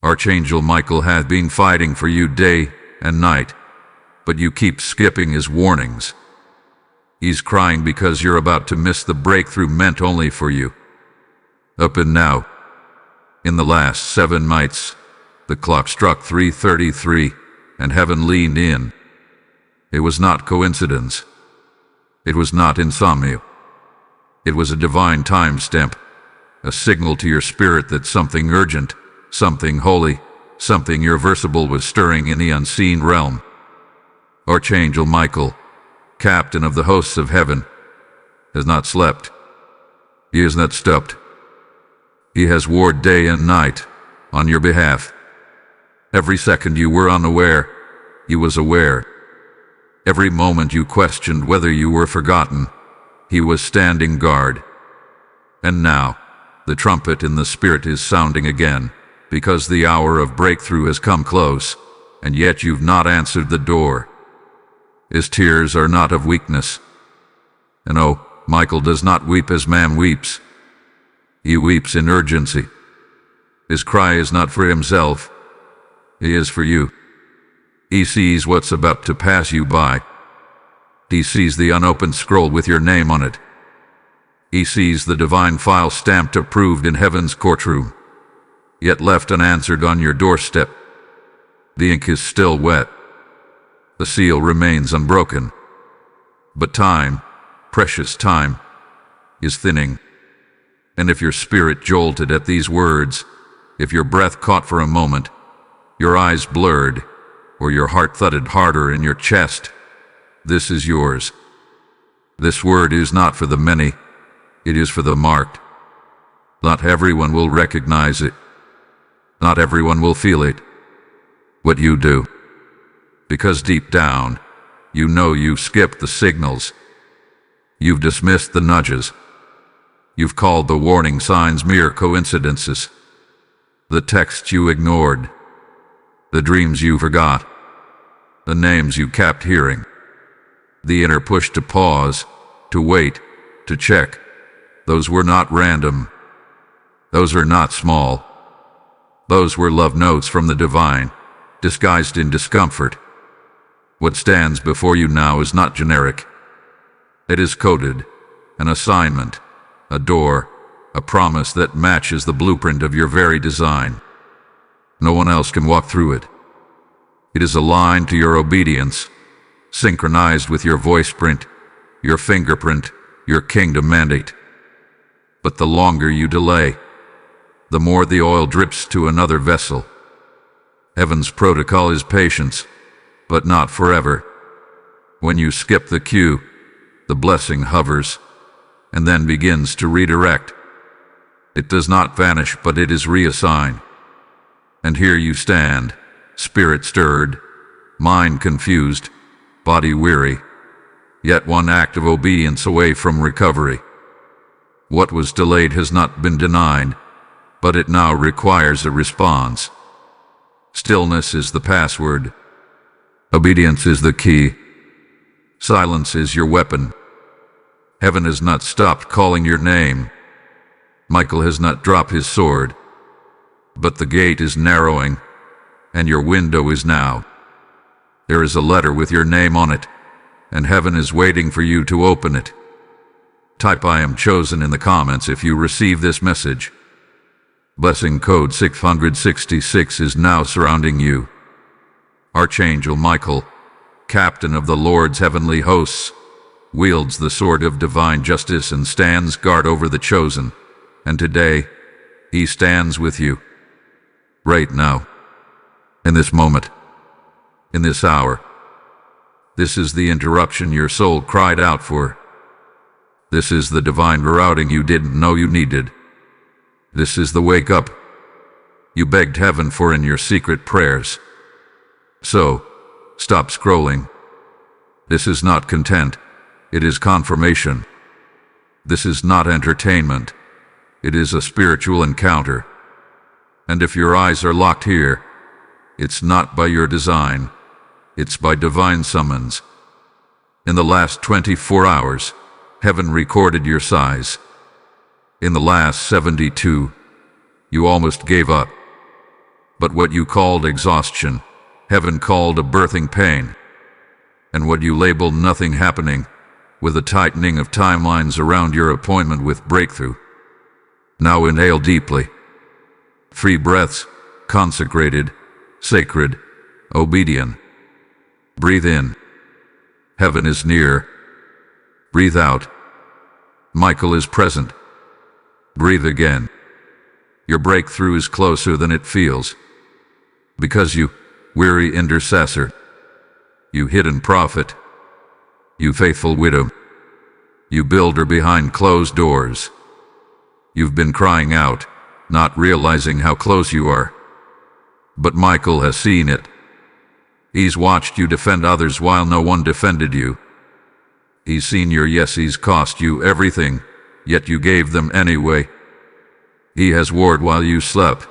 Archangel Michael hath been fighting for you day and night, but you keep skipping his warnings. He's crying because you're about to miss the breakthrough meant only for you. Up and now, in the last 7 nights, the clock struck 3:33, and heaven leaned in. It was not coincidence. It was not insomnia. It was a divine timestamp, a signal to your spirit that something urgent, something holy, something irreversible was stirring in the unseen realm. Archangel Michael, captain of the hosts of heaven, has not slept. He has not stopped. He has warred day and night on your behalf. Every second you were unaware, he was aware. Every moment you questioned whether you were forgotten, he was standing guard. And now, the trumpet in the spirit is sounding again, because the hour of breakthrough has come close, and yet you've not answered the door. His tears are not of weakness. And oh, Michael does not weep as man weeps. He weeps in urgency. His cry is not for himself. He is for you. He sees what's about to pass you by. He sees the unopened scroll with your name on it. He sees the divine file stamped approved in heaven's courtroom, yet left unanswered on your doorstep. The ink is still wet. The seal remains unbroken. But time, precious time, is thinning. And if your spirit jolted at these words, if your breath caught for a moment, your eyes blurred, or your heart thudded harder in your chest, this is yours. This word is not for the many, it is for the marked. Not everyone will recognize it. Not everyone will feel it. What you do. Because deep down, you know you've skipped the signals. You've dismissed the nudges. You've called the warning signs mere coincidences. The texts you ignored. The dreams you forgot. The names you kept hearing. The inner push to pause, to wait, to check. Those were not random. Those are not small. Those were love notes from the divine, disguised in discomfort. What stands before you now is not generic. It is coded, an assignment, a door, a promise that matches the blueprint of your very design. No one else can walk through it. It is aligned to your obedience, synchronized with your voice print, your fingerprint, your kingdom mandate. But the longer you delay, the more the oil drips to another vessel. Heaven's protocol is patience, but not forever. When you skip the cue, the blessing hovers, and then begins to redirect. It does not vanish, but it is reassigned. And here you stand, spirit stirred, mind confused, body weary, yet one act of obedience away from recovery. What was delayed has not been denied, but it now requires a response. Stillness is the password. Obedience is the key. Silence is your weapon. Heaven has not stopped calling your name. Michael has not dropped his sword. But the gate is narrowing, and your window is now. There is a letter with your name on it, and heaven is waiting for you to open it. Type "I am chosen" in the comments if you receive this message. Blessing code 666 is now surrounding you. Archangel Michael, captain of the Lord's heavenly hosts, wields the sword of divine justice and stands guard over the chosen. And today, he stands with you. Right now. In this moment. In this hour. This is the interruption your soul cried out for. This is the divine rerouting you didn't know you needed. This is the wake up you begged heaven for in your secret prayers. So, stop scrolling. This is not content. It is confirmation. This is not entertainment. It is a spiritual encounter. And if your eyes are locked here, it's not by your design. It's by divine summons. In the last 24 hours, heaven recorded your size. In the last 72, you almost gave up. But what you called exhaustion, heaven called a birthing pain. And what you labeled nothing happening, with a tightening of timelines around your appointment with breakthrough. Now inhale deeply. 3 breaths, consecrated, sacred, obedient. Breathe in. Heaven is near. Breathe out. Michael is present. Breathe again. Your breakthrough is closer than it feels. Because you, weary intercessor, you hidden prophet, you faithful widow, you builder behind closed doors, you've been crying out, not realizing how close you are. But Michael has seen it. He's watched you defend others while no one defended you. He's seen your yeses cost you everything, yet you gave them anyway. He has warred while you slept.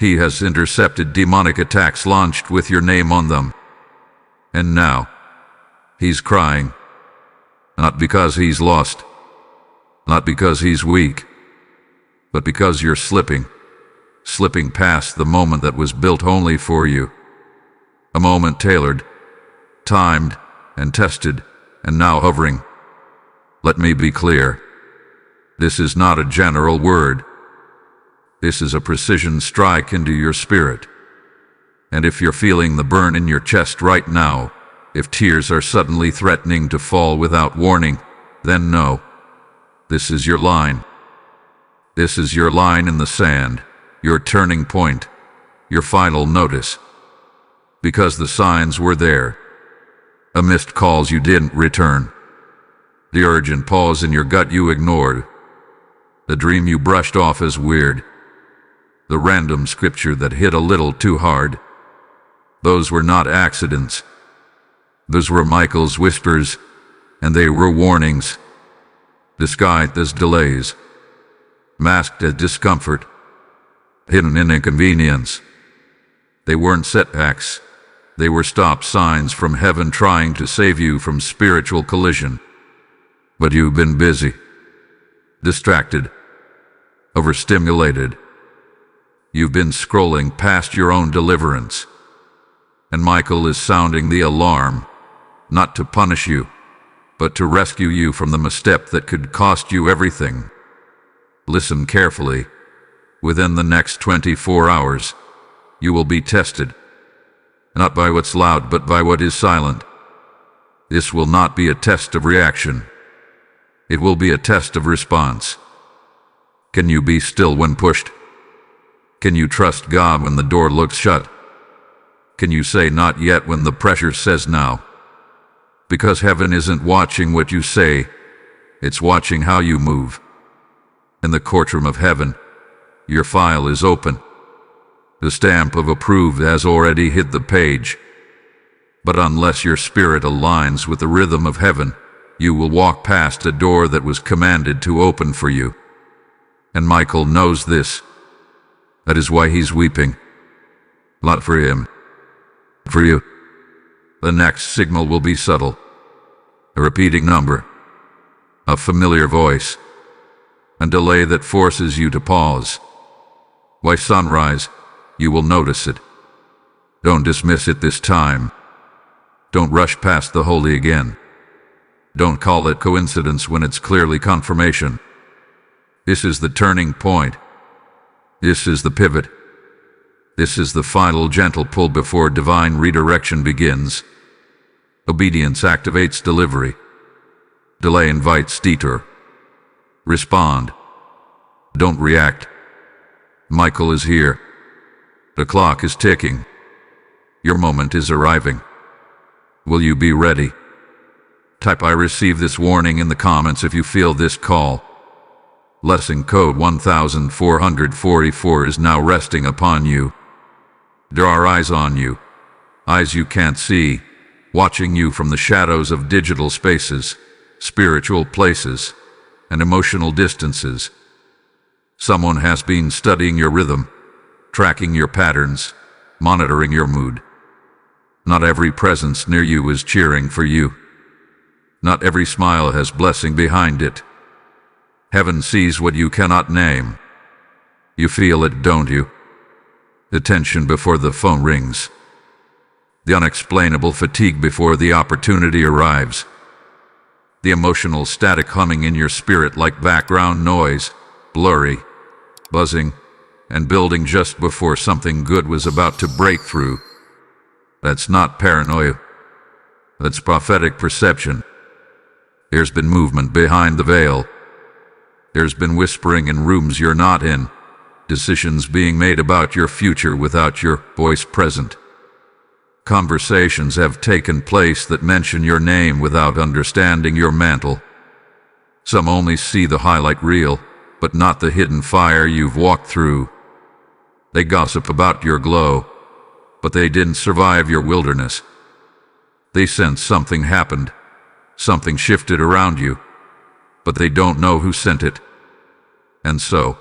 He has intercepted demonic attacks launched with your name on them. And now, he's crying. Not because he's lost, not because he's weak, but because you're slipping past the moment that was built only for you. A moment tailored, timed, and tested, and now hovering. Let me be clear. This is not a general word. This is a precision strike into your spirit. And if you're feeling the burn in your chest right now, if tears are suddenly threatening to fall without warning, then know. This is your line. This is your line in the sand, your turning point, your final notice. Because the signs were there. A missed calls you didn't return. The urgent pause in your gut you ignored. The dream you brushed off as weird. The random scripture that hit a little too hard. Those were not accidents. Those were Michael's whispers, and they were warnings. Disguised as delays. Masked as discomfort. Hidden in inconvenience. They weren't setbacks. They were stop signs from heaven trying to save you from spiritual collision. But you've been busy. Distracted. Overstimulated. You've been scrolling past your own deliverance. And Michael is sounding the alarm, not to punish you, but to rescue you from the misstep that could cost you everything. Listen carefully. Within the next 24 hours, you will be tested. Not by what's loud, but by what is silent. This will not be a test of reaction. It will be a test of response. Can you be still when pushed? Can you trust God when the door looks shut? Can you say not yet when the pressure says now? Because heaven isn't watching what you say, it's watching how you move. In the courtroom of heaven, your file is open. The stamp of approved has already hit the page. But unless your spirit aligns with the rhythm of heaven, you will walk past a door that was commanded to open for you. And Michael knows this. That is why he's weeping. Not for him. For you. The next signal will be subtle. A repeating number. A familiar voice. A delay that forces you to pause. Why sunrise? You will notice it. Don't dismiss it this time. Don't rush past the holy again. Don't call it coincidence when it's clearly confirmation. This is the turning point. This is the pivot. This is the final gentle pull before divine redirection begins. Obedience activates delivery. Delay invites detour. Respond. Don't react. Michael is here. The clock is ticking. Your moment is arriving. Will you be ready? Type I receive this warning in the comments if you feel this call. Lesson code 1444 is now resting upon you. There are eyes on you. Eyes you can't see, watching you from the shadows of digital spaces, spiritual places, and emotional distances. Someone has been studying your rhythm, tracking your patterns, monitoring your mood. Not every presence near you is cheering for you. Not every smile has blessing behind it. Heaven sees what you cannot name. You feel it, don't you? The tension before the phone rings. The unexplainable fatigue before the opportunity arrives. The emotional static humming in your spirit like background noise, blurry, buzzing, and building just before something good was about to break through. That's not paranoia. That's prophetic perception. There's been movement behind the veil. There's been whispering in rooms you're not in. Decisions being made about your future without your voice present. Conversations have taken place that mention your name without understanding your mantle. Some only see the highlight reel, but not the hidden fire you've walked through. They gossip about your glow, but they didn't survive your wilderness. They sense something happened, something shifted around you, but they don't know who sent it. And so,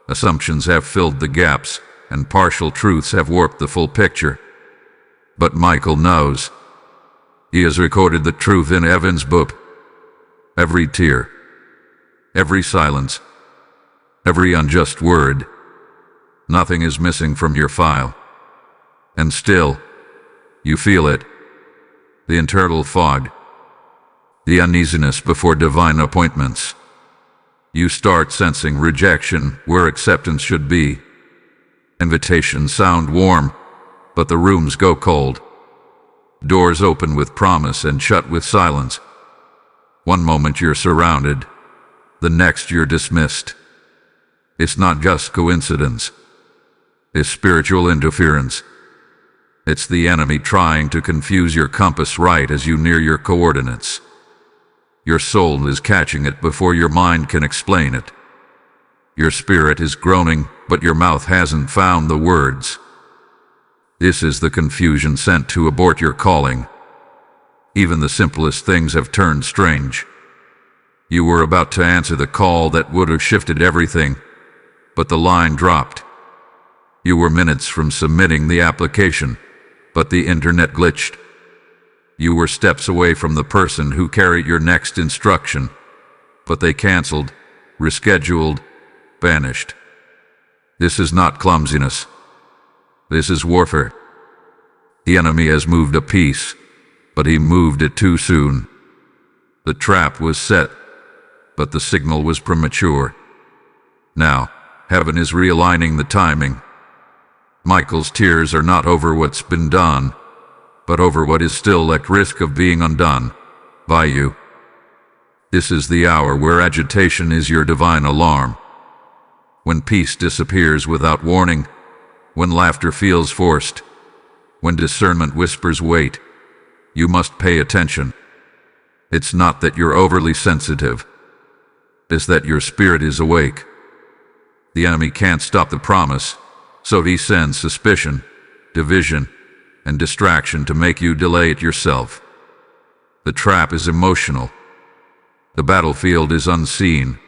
assumptions have filled the gaps, and partial truths have warped the full picture. But Michael knows. He has recorded the truth in Evan's book. Every tear, every silence, every unjust word. Nothing is missing from your file. And still, you feel it. The internal fog. The uneasiness before divine appointments. You start sensing rejection where acceptance should be. Invitations sound warm, but the rooms go cold. Doors open with promise and shut with silence. One moment you're surrounded, the next you're dismissed. It's not just coincidence. It's spiritual interference. It's the enemy trying to confuse your compass right as you near your coordinates. Your soul is catching it before your mind can explain it. Your spirit is groaning, but your mouth hasn't found the words. This is the confusion sent to abort your calling. Even the simplest things have turned strange. You were about to answer the call that would have shifted everything, but the line dropped. You were minutes from submitting the application, but the internet glitched. You were steps away from the person who carried your next instruction, but they canceled, rescheduled, vanished. This is not clumsiness. This is warfare. The enemy has moved a piece, but he moved it too soon. The trap was set, but the signal was premature. Now, heaven is realigning the timing. Michael's tears are not over what's been done, but over what is still at risk of being undone by you. This is the hour where agitation is your divine alarm. When peace disappears without warning, when laughter feels forced, when discernment whispers wait, you must pay attention. It's not that you're overly sensitive. It's that your spirit is awake. The enemy can't stop the promise, so he sends suspicion, division, and distraction to make you delay it yourself. The trap is emotional. The battlefield is unseen.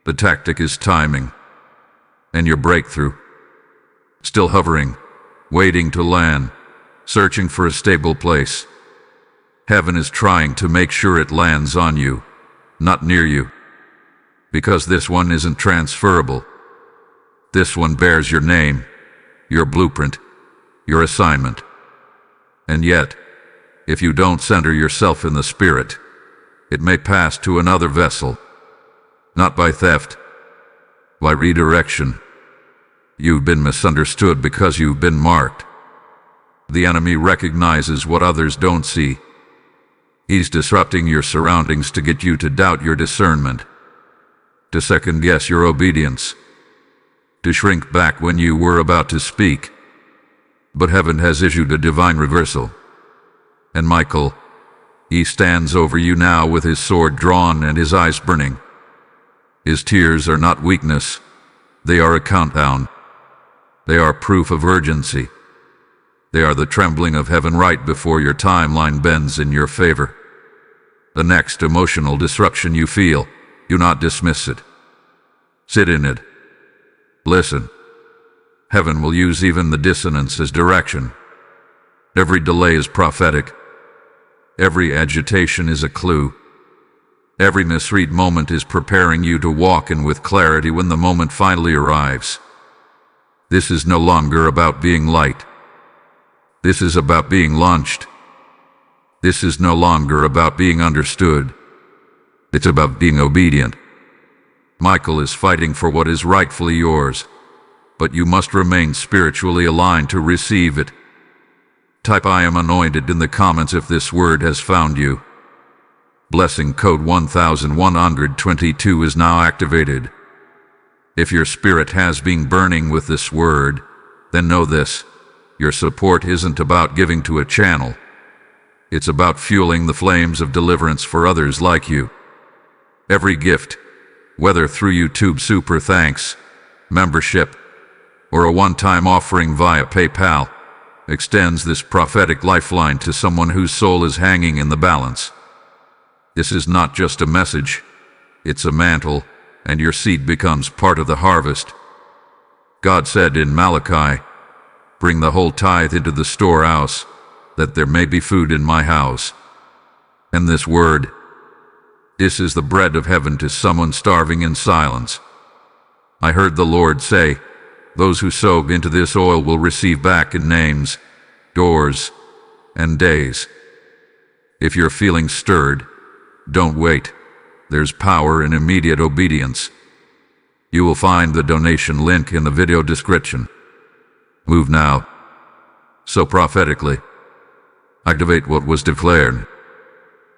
The tactic is timing. And your breakthrough, still hovering, waiting to land, searching for a stable place. Heaven is trying to make sure it lands on you, not near you. Because this one isn't transferable. This one bears your name, your blueprint, your assignment. And yet, if you don't center yourself in the spirit, it may pass to another vessel. Not by theft, by redirection. You've been misunderstood because you've been marked. The enemy recognizes what others don't see. He's disrupting your surroundings to get you to doubt your discernment, to second-guess your obedience, to shrink back when you were about to speak. But heaven has issued a divine reversal. And Michael, he stands over you now with his sword drawn and his eyes burning. His tears are not weakness. They are a countdown. They are proof of urgency. They are the trembling of heaven right before your timeline bends in your favor. The next emotional disruption you feel, do not dismiss it. Sit in it. Listen. Heaven will use even the dissonance as direction. Every delay is prophetic. Every agitation is a clue. Every misread moment is preparing you to walk in with clarity when the moment finally arrives. This is no longer about being light. This is about being launched. This is no longer about being understood. It's about being obedient. Michael is fighting for what is rightfully yours, but you must remain spiritually aligned to receive it. Type "I am anointed" in the comments if this word has found you. Blessing code 1122 is now activated. If your spirit has been burning with this word, then know this: your support isn't about giving to a channel. It's about fueling the flames of deliverance for others like you. Every gift, whether through YouTube Super Thanks, membership, or a one-time offering via PayPal, extends this prophetic lifeline to someone whose soul is hanging in the balance. This is not just a message, it's a mantle, and your seed becomes part of the harvest. God said in Malachi, "Bring the whole tithe into the storehouse, that there may be food in my house." And this word, this is the bread of heaven to someone starving in silence. I heard the Lord say, those who sow into this oil will receive back in names, doors, and days. If you're feeling stirred, don't wait. There's power in immediate obedience. You will find the donation link in the video description. Move now. So prophetically, activate what was declared.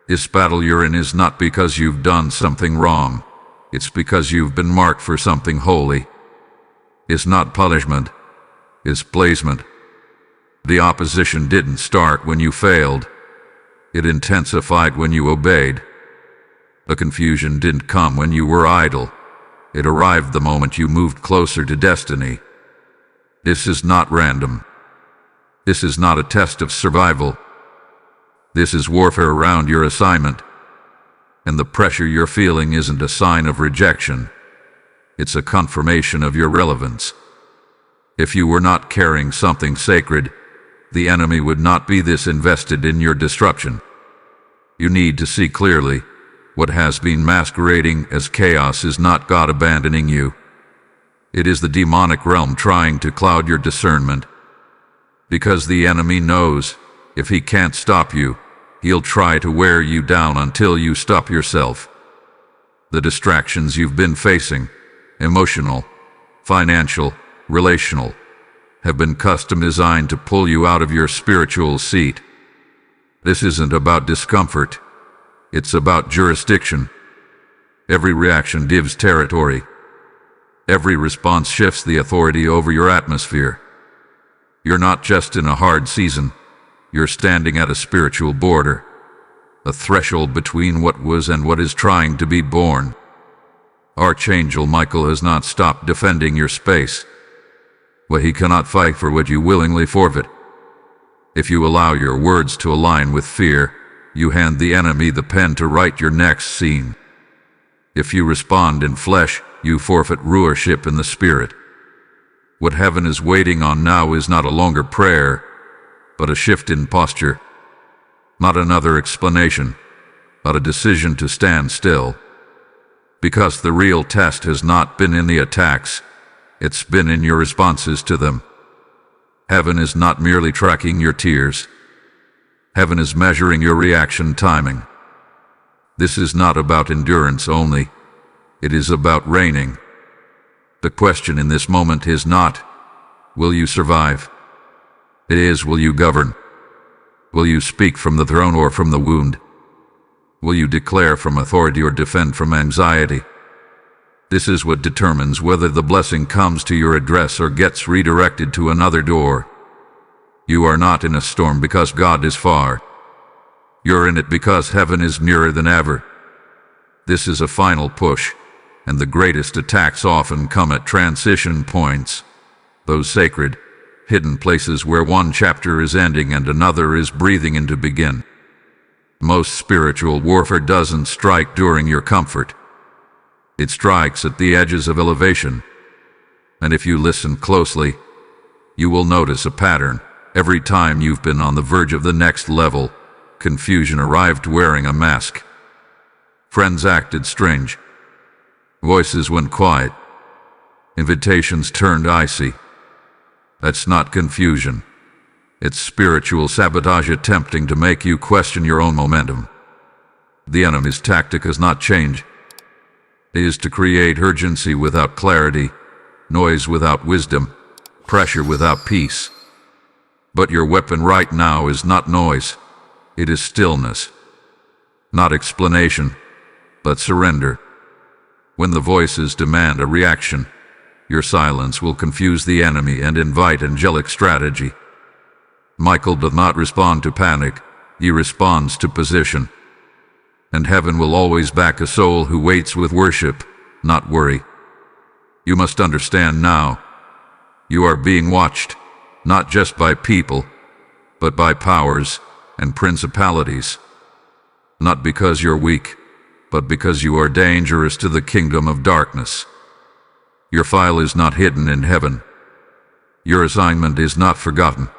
This battle you're in is not because you've done something wrong. It's because you've been marked for something holy. It's not punishment. It's placement. The opposition didn't start when you failed. It intensified when you obeyed. The confusion didn't come when you were idle. It arrived the moment you moved closer to destiny. This is not random. This is not a test of survival. This is warfare around your assignment. And the pressure you're feeling isn't a sign of rejection. It's a confirmation of your relevance. If you were not carrying something sacred, the enemy would not be this invested in your disruption. You need to see clearly. What has been masquerading as chaos is not God abandoning you. It is the demonic realm trying to cloud your discernment. Because the enemy knows, if he can't stop you, he'll try to wear you down until you stop yourself. The distractions you've been facing, emotional, financial, relational, have been custom designed to pull you out of your spiritual seat. This isn't about discomfort. It's about jurisdiction. Every reaction gives territory. Every response shifts the authority over your atmosphere. You're not just in a hard season. You're standing at a spiritual border, a threshold between what was and what is trying to be born. Archangel Michael has not stopped defending your space. But he cannot fight for what you willingly forfeit. If you allow your words to align with fear, you hand the enemy the pen to write your next scene. If you respond in flesh, you forfeit rulership in the spirit. What heaven is waiting on now is not a longer prayer, but a shift in posture. Not another explanation, but a decision to stand still. Because the real test has not been in the attacks, it's been in your responses to them. Heaven is not merely tracking your tears. Heaven is measuring your reaction timing. This is not about endurance only. It is about reigning. The question in this moment is not, will you survive? It is, will you govern? Will you speak from the throne or from the wound? Will you declare from authority or defend from anxiety? This is what determines whether the blessing comes to your address or gets redirected to another door. You are not in a storm because God is far. You're in it because heaven is nearer than ever. This is a final push, and the greatest attacks often come at transition points, those sacred, hidden places where one chapter is ending and another is breathing in to begin. Most spiritual warfare doesn't strike during your comfort. It strikes at the edges of elevation. And if you listen closely, you will notice a pattern. Every time you've been on the verge of the next level, confusion arrived wearing a mask. Friends acted strange. Voices went quiet. Invitations turned icy. That's not confusion. It's spiritual sabotage attempting to make you question your own momentum. The enemy's tactic has not changed. It is to create urgency without clarity, noise without wisdom, pressure without peace. But your weapon right now is not noise. It is stillness. Not explanation, but surrender. When the voices demand a reaction, your silence will confuse the enemy and invite angelic strategy. Michael does not respond to panic, he responds to position. And heaven will always back a soul who waits with worship, not worry. You must understand now, you are being watched, not just by people, but by powers and principalities. Not because you're weak, but because you are dangerous to the kingdom of darkness. Your file is not hidden in heaven. Your assignment is not forgotten.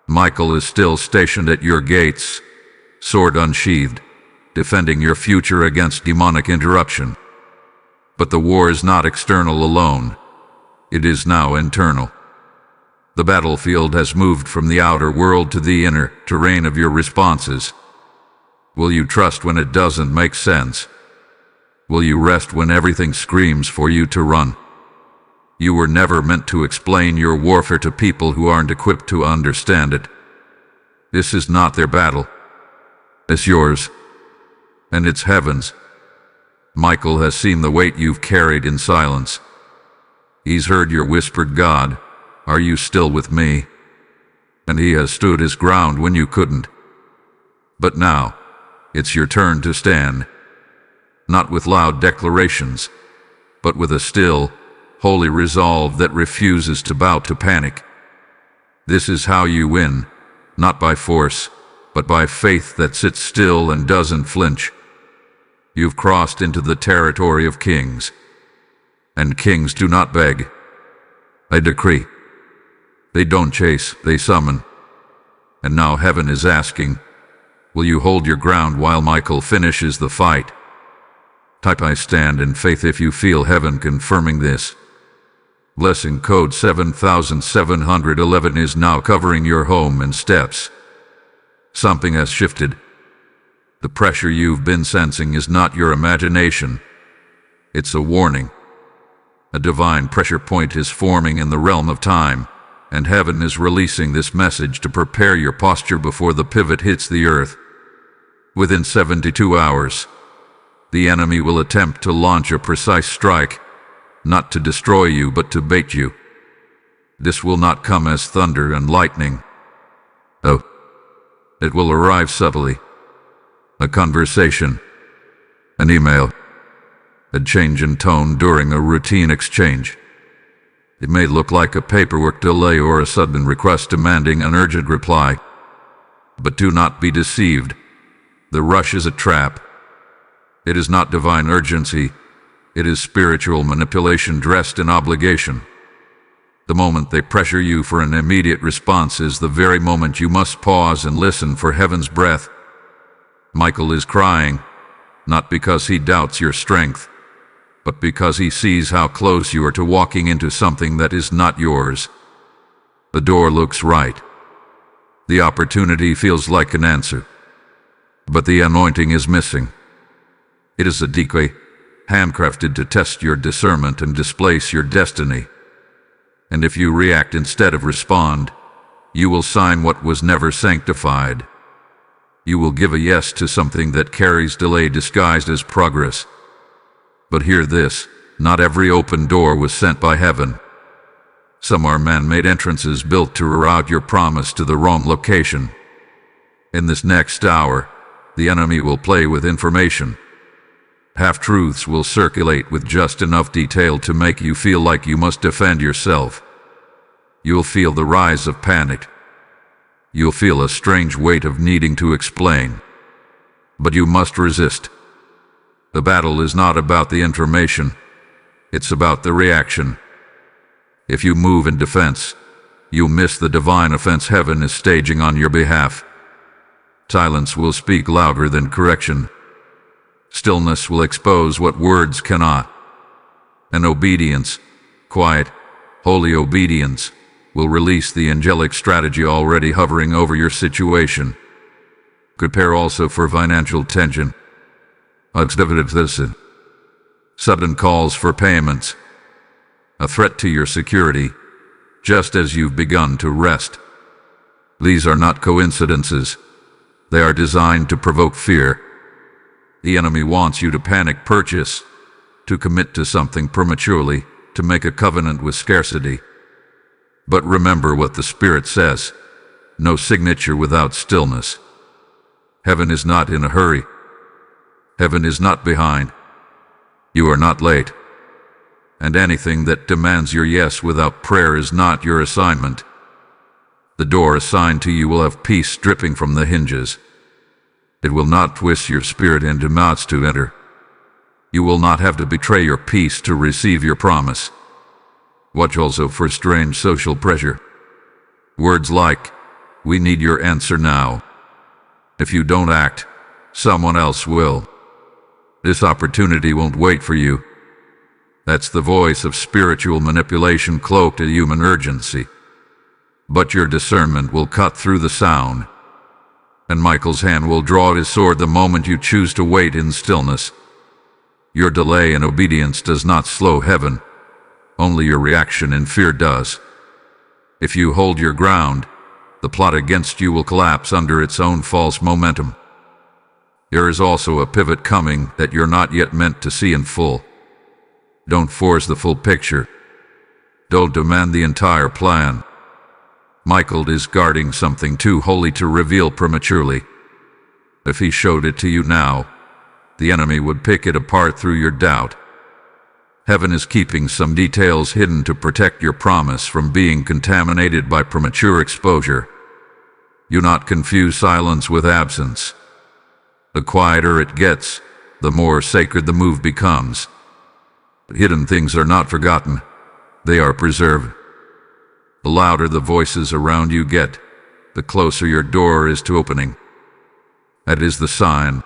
Michael is still stationed at your gates, sword unsheathed, defending your future against demonic interruption. But the war is not external alone. It is now internal. The battlefield has moved from the outer world to the inner terrain of your responses. Will you trust when it doesn't make sense? Will you rest when everything screams for you to run? You were never meant to explain your warfare to people who aren't equipped to understand it. This is not their battle. It's yours. And it's heaven's. Michael has seen the weight you've carried in silence. He's heard your whispered, "God, are you still with me?" And he has stood his ground when you couldn't. But now, it's your turn to stand. Not with loud declarations, but with a still, holy resolve that refuses to bow to panic. This is how you win, not by force, but by faith that sits still and doesn't flinch. You've crossed into the territory of kings, and kings do not beg. They decree. They don't chase, they summon. And now heaven is asking, will you hold your ground while Michael finishes the fight? Type "I stand in faith" if you feel heaven confirming this. Blessing code 7711 is now covering your home and steps. Something has shifted. The pressure you've been sensing is not your imagination. It's a warning. A divine pressure point is forming in the realm of time, and heaven is releasing this message to prepare your posture before the pivot hits the earth. Within 72 hours, the enemy will attempt to launch a precise strike, not to destroy you but to bait you. This will not come as thunder and lightning. Oh, it will arrive subtly. A conversation, an email, a change in tone during a routine exchange. It may look like a paperwork delay or a sudden request demanding an urgent reply. But do not be deceived. The rush is a trap. It is not divine urgency. It is spiritual manipulation dressed in obligation. The moment they pressure you for an immediate response is the very moment you must pause and listen for heaven's breath. Michael is crying, not because he doubts your strength, but because he sees how close you are to walking into something that is not yours. The door looks right. The opportunity feels like an answer. But the anointing is missing. It is a decoy, handcrafted to test your discernment and displace your destiny. And if you react instead of respond, you will sign what was never sanctified. You will give a yes to something that carries delay disguised as progress. But hear this, not every open door was sent by heaven. Some are man-made entrances built to reroute your promise to the wrong location. In this next hour, the enemy will play with information. Half-truths will circulate with just enough detail to make you feel like you must defend yourself. You'll feel the rise of panic. You'll feel a strange weight of needing to explain. But you must resist. The battle is not about the information. It's about the reaction. If you move in defense, you'll miss the divine offense heaven is staging on your behalf. Silence will speak louder than correction. Stillness will expose what words cannot. And obedience, quiet, holy obedience, will release the angelic strategy already hovering over your situation. Prepare also for financial tension. Sudden calls for payments. A threat to your security, just as you've begun to rest. These are not coincidences. They are designed to provoke fear. The enemy wants you to panic purchase, to commit to something prematurely, to make a covenant with scarcity. But remember what the Spirit says: no signature without stillness. Heaven is not in a hurry. Heaven is not behind. You are not late. And anything that demands your yes without prayer is not your assignment. The door assigned to you will have peace dripping from the hinges. It will not twist your spirit into knots to enter. You will not have to betray your peace to receive your promise. Watch also for strange social pressure. Words like, "We need your answer now. If you don't act, someone else will. This opportunity won't wait for you." That's the voice of spiritual manipulation cloaked in human urgency. But your discernment will cut through the sound, and Michael's hand will draw his sword the moment you choose to wait in stillness. Your delay in obedience does not slow heaven. Only your reaction in fear does. If you hold your ground, the plot against you will collapse under its own false momentum. There is also a pivot coming that you're not yet meant to see in full. Don't force the full picture. Don't demand the entire plan. Michael is guarding something too holy to reveal prematurely. If he showed it to you now, the enemy would pick it apart through your doubt. Heaven is keeping some details hidden to protect your promise from being contaminated by premature exposure. Do not confuse silence with absence. The quieter it gets, the more sacred the move becomes. Hidden things are not forgotten. They are preserved. The louder the voices around you get, the closer your door is to opening. That is the sign.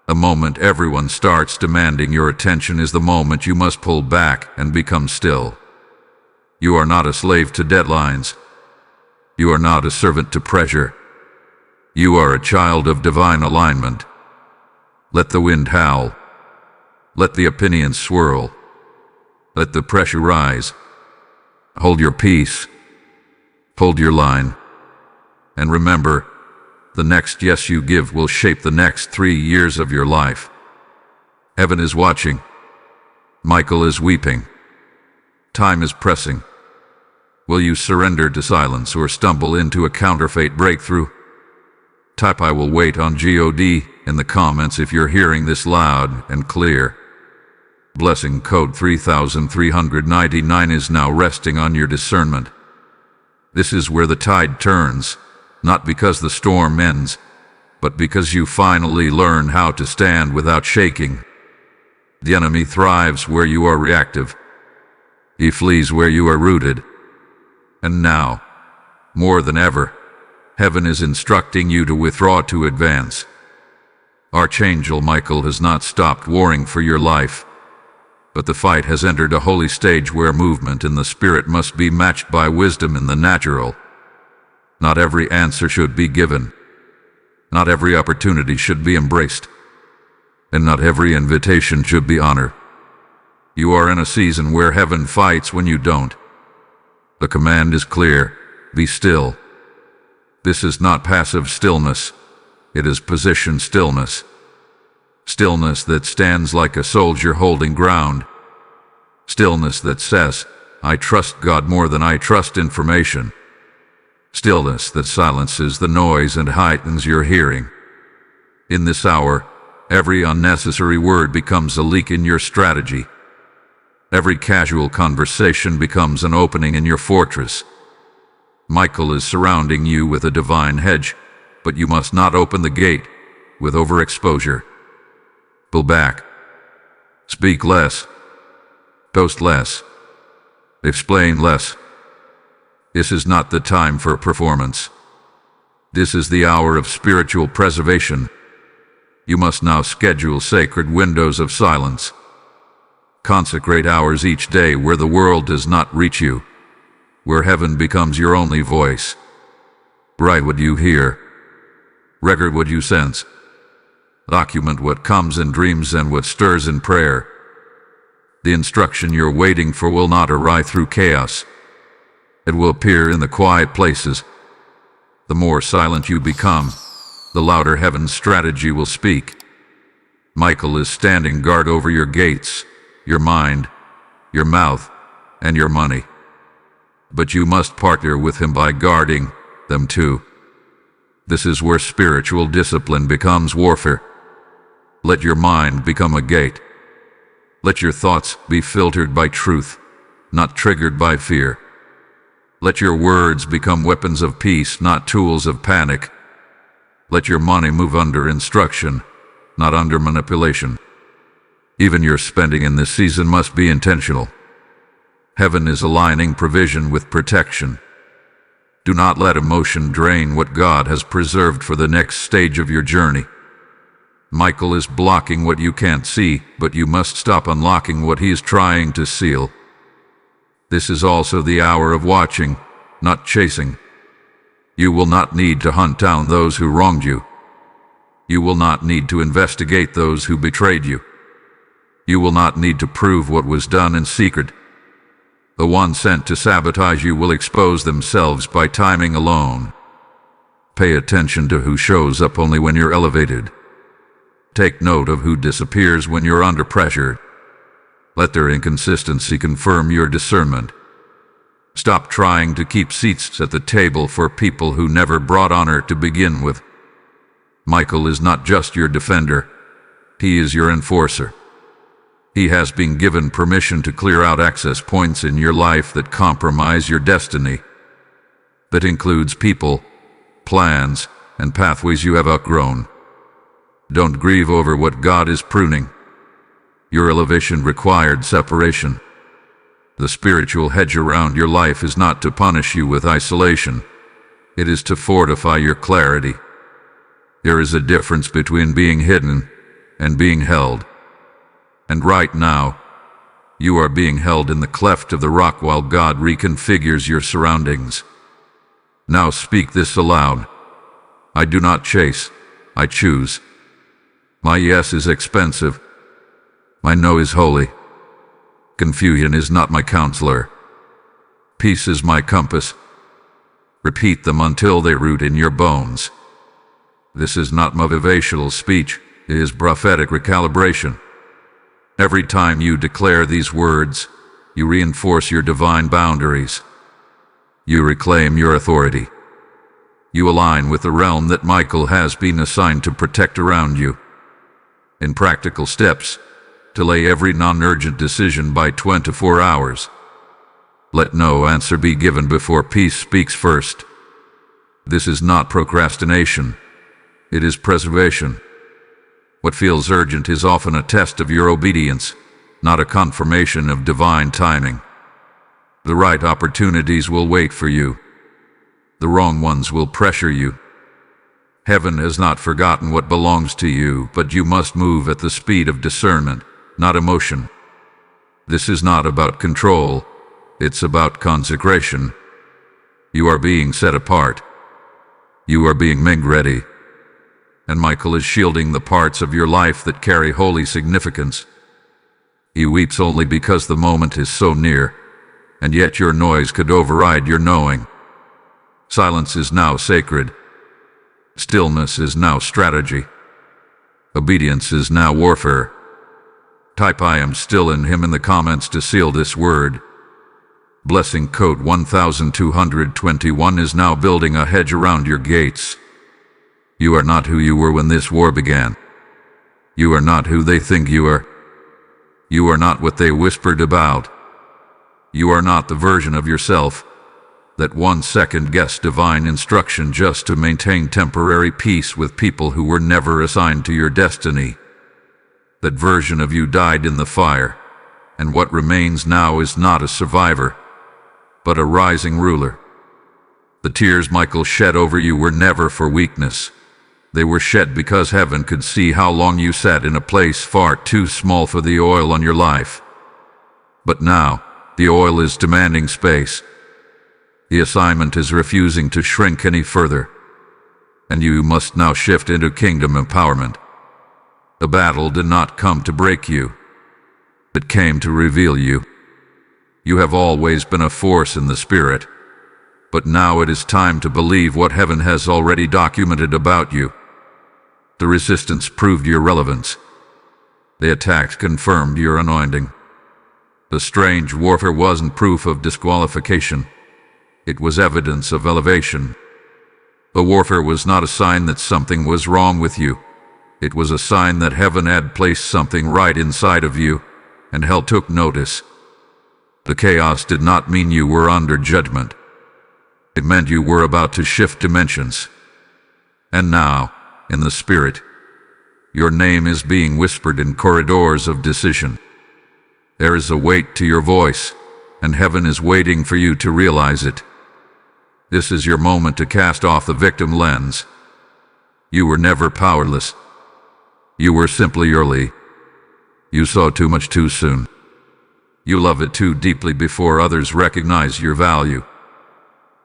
The moment everyone starts demanding your attention is the moment you must pull back and become still. You are not a slave to deadlines. You are not a servant to pressure. You are a child of divine alignment. Let the wind howl. Let the opinions swirl. Let the pressure rise. Hold your peace. Hold your line. And remember, the next yes you give will shape the next 3 years of your life. Heaven is watching. Michael is weeping. Time is pressing. Will you surrender to silence or stumble into a counterfeit breakthrough? Type "I will wait" on God in the comments if you're hearing this loud and clear. Blessing code 3399 is now resting on your discernment. This is where the tide turns, not because the storm ends, but because you finally learn how to stand without shaking. The enemy thrives where you are reactive. He flees where you are rooted. And now, more than ever, heaven is instructing you to withdraw to advance. Archangel Michael has not stopped warring for your life, but the fight has entered a holy stage where movement in the spirit must be matched by wisdom in the natural. Not every answer should be given. Not every opportunity should be embraced. And not every invitation should be honored. You are in a season where heaven fights when you don't. The command is clear: be still. This is not passive stillness. It is position stillness. Stillness that stands like a soldier holding ground. Stillness that says, "I trust God more than I trust information." Stillness that silences the noise and heightens your hearing. In this hour, every unnecessary word becomes a leak in your strategy. Every casual conversation becomes an opening in your fortress. Michael is surrounding you with a divine hedge, but you must not open the gate with overexposure. Pull back. Speak less. Boast less. Explain less. This is not the time for performance. This is the hour of spiritual preservation. You must now schedule sacred windows of silence. Consecrate hours each day where the world does not reach you. where heaven becomes your only voice. Write what you hear. Record what you sense. Document what comes in dreams and what stirs in prayer. The instruction you're waiting for will not arrive through chaos. It will appear in the quiet places. The more silent you become, the louder heaven's strategy will speak. Michael is standing guard over your gates, your mind, your mouth, and your money. But you must partner with him by guarding them too. This is where spiritual discipline becomes warfare. Let your mind become a gate. Let your thoughts be filtered by truth, not triggered by fear. Let your words become weapons of peace, not tools of panic. Let your money move under instruction, not under manipulation. Even your spending in this season must be intentional. Heaven is aligning provision with protection. Do not let emotion drain what God has preserved for the next stage of your journey. Michael is blocking what you can't see, but you must stop unlocking what he is trying to seal. This is also the hour of watching, not chasing. You will not need to hunt down those who wronged you. You will not need to investigate those who betrayed you. You will not need to prove what was done in secret. The one sent to sabotage you will expose themselves by timing alone. Pay attention to who shows up only when you're elevated. Take note of who disappears when you're under pressure. Let their inconsistency confirm your discernment. Stop trying to keep seats at the table for people who never brought honor to begin with. Michael is not just your defender. He is your enforcer. He has been given permission to clear out access points in your life that compromise your destiny. That includes people, plans, and pathways you have outgrown. Don't grieve over what God is pruning. Your elevation required separation. The spiritual hedge around your life is not to punish you with isolation. It is to fortify your clarity. There is a difference between being hidden and being held. And right now, you are being held in the cleft of the rock while God reconfigures your surroundings. Now speak this aloud. I do not chase, I choose. My yes is expensive. My no is holy. Confusion is not my counselor. Peace is my compass. Repeat them until they root in your bones. This is not motivational speech, it is prophetic recalibration. Every time you declare these words, you reinforce your divine boundaries. You reclaim your authority. You align with the realm that Michael has been assigned to protect around you. In practical steps, delay every non-urgent decision by 24 hours. Let no answer be given before peace speaks first. This is not procrastination. It is preservation. What feels urgent is often a test of your obedience, not a confirmation of divine timing. The right opportunities will wait for you. The wrong ones will pressure you. Heaven has not forgotten what belongs to you, but you must move at the speed of discernment, not emotion. This is not about control, it's about consecration. You are being set apart. You are being made ready. And Michael is shielding the parts of your life that carry holy significance. He weeps only because the moment is so near, and yet your noise could override your knowing. Silence is now sacred. Stillness is now strategy. Obedience is now warfare. Type I am still in him in the comments to seal this word. Blessing code 1221 is now building a hedge around your gates. You are not who you were when this war began. You are not who they think you are. You are not what they whispered about. You are not the version of yourself that 1 second guessed divine instruction just to maintain temporary peace with people who were never assigned to your destiny. That version of you died in the fire, and what remains now is not a survivor, but a rising ruler. The tears Michael shed over you were never for weakness. They were shed because heaven could see how long you sat in a place far too small for the oil on your life. But now, the oil is demanding space. The assignment is refusing to shrink any further, and you must now shift into kingdom empowerment. The battle did not come to break you. It came to reveal you. You have always been a force in the spirit, but now it is time to believe what heaven has already documented about you. The resistance proved your relevance. The attack confirmed your anointing. The strange warfare wasn't proof of disqualification. It was evidence of elevation. The warfare was not a sign that something was wrong with you. It was a sign that heaven had placed something right inside of you, and hell took notice. The chaos did not mean you were under judgment. It meant you were about to shift dimensions. And now, in the spirit, your name is being whispered in corridors of decision. There is a weight to your voice, and heaven is waiting for you to realize it. This is your moment to cast off the victim lens. You were never powerless. You were simply early. You saw too much too soon. You loved it too deeply before others recognized your value.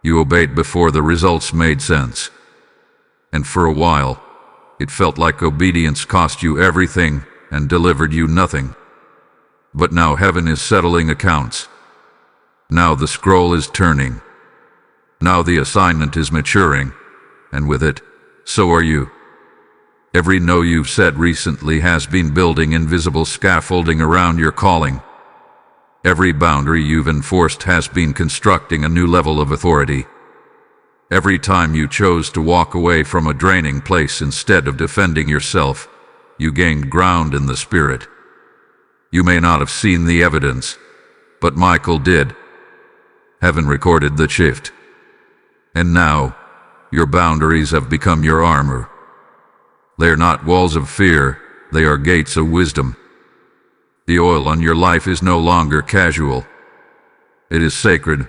You obeyed before the results made sense. And for a while, it felt like obedience cost you everything and delivered you nothing. But now heaven is settling accounts. Now the scroll is turning. Now the assignment is maturing, and with it, so are you. Every no you've said recently has been building invisible scaffolding around your calling. Every boundary you've enforced has been constructing a new level of authority. Every time you chose to walk away from a draining place instead of defending yourself, you gained ground in the spirit. You may not have seen the evidence, but Michael did. Heaven recorded the shift. And now, your boundaries have become your armor. They are not walls of fear, they are gates of wisdom. The oil on your life is no longer casual. It is sacred,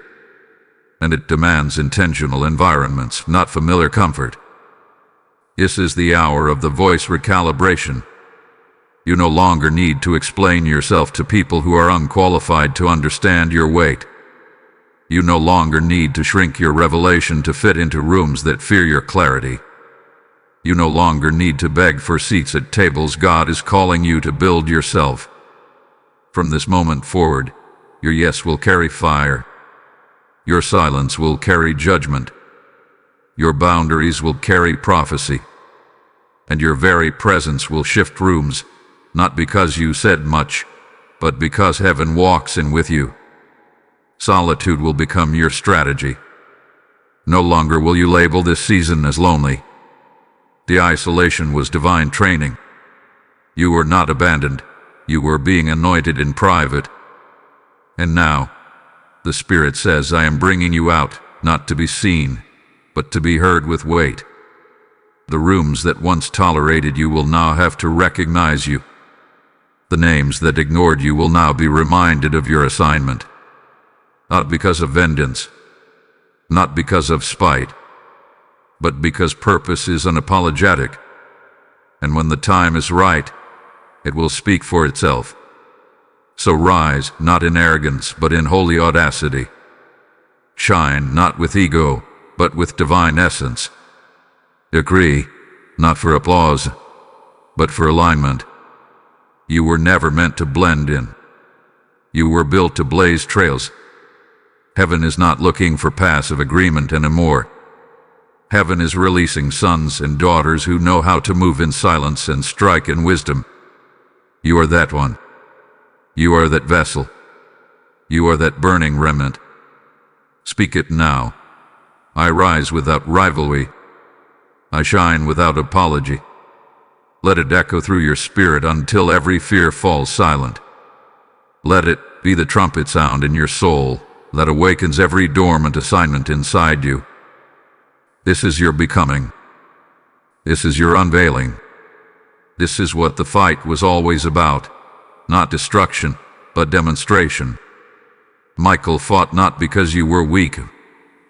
and it demands intentional environments, not familiar comfort. This is the hour of the voice recalibration. You no longer need to explain yourself to people who are unqualified to understand your weight. You no longer need to shrink your revelation to fit into rooms that fear your clarity. You no longer need to beg for seats at tables God is calling you to build yourself. From this moment forward, your yes will carry fire. Your silence will carry judgment. Your boundaries will carry prophecy. And your very presence will shift rooms, not because you said much, but because heaven walks in with you. Solitude will become your strategy. No longer will you label this season as lonely. The isolation was divine training. You were not abandoned. You were being anointed in private. And now, the Spirit says, I am bringing you out, not to be seen, but to be heard with weight. The rooms that once tolerated you will now have to recognize you. The names that ignored you will now be reminded of your assignment. Not because of vengeance, not because of spite, but because purpose is unapologetic. And when the time is right, it will speak for itself. So rise, not in arrogance, but in holy audacity. Shine, not with ego, but with divine essence. Decree, not for applause, but for alignment. You were never meant to blend in. You were built to blaze trails. Heaven is not looking for passive agreement anymore. Heaven is releasing sons and daughters who know how to move in silence and strike in wisdom. You are that one. You are that vessel. You are that burning remnant. Speak it now. I rise without rivalry. I shine without apology. Let it echo through your spirit until every fear falls silent. Let it be the trumpet sound in your soul that awakens every dormant assignment inside you. This is your becoming. This is your unveiling. This is what the fight was always about. Not destruction, but demonstration. Michael fought not because you were weak,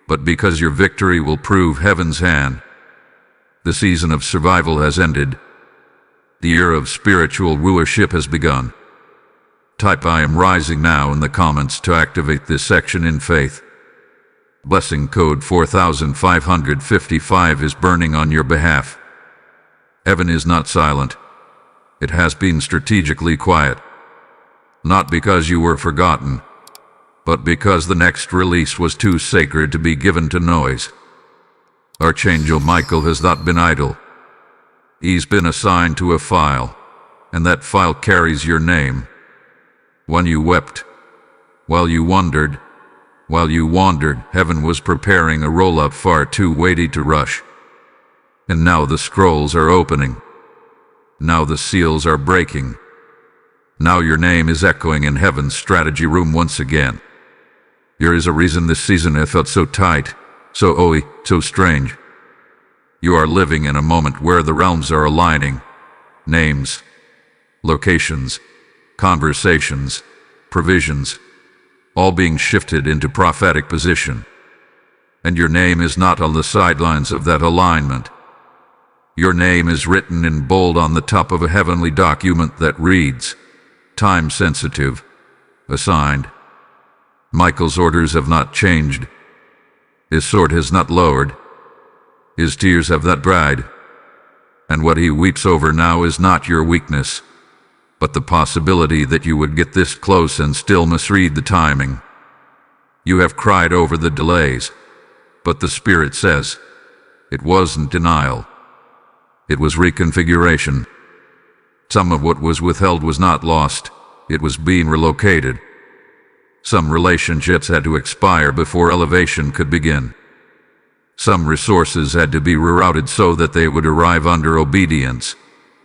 but because your victory will prove heaven's hand. The season of survival has ended. The year of spiritual rulership has begun. Type I am rising now in the comments to activate this section in faith. Blessing code 4555 is burning on your behalf. Heaven is not silent. It has been strategically quiet. Not because you were forgotten, but because the next release was too sacred to be given to noise. Archangel Michael has not been idle. He's been assigned to a file, and that file carries your name. When you wept, while you wandered, heaven was preparing a roll-up far too weighty to rush. And now the scrolls are opening. Now the seals are breaking. Now your name is echoing in heaven's strategy room once again. There is a reason this season has felt so tight, so strange. You are living in a moment where the realms are aligning. Names, locations, conversations, provisions, all being shifted into prophetic position. And your name is not on the sidelines of that alignment. Your name is written in bold on the top of a heavenly document that reads, time sensitive, assigned. Michael's orders have not changed. His sword has not lowered. His tears have not dried. And what he weeps over now is not your weakness, but the possibility that you would get this close and still misread the timing. You have cried over the delays, but the Spirit says, it wasn't denial. It was reconfiguration. Some of what was withheld was not lost. It was being relocated. Some relationships had to expire before elevation could begin. Some resources had to be rerouted so that they would arrive under obedience,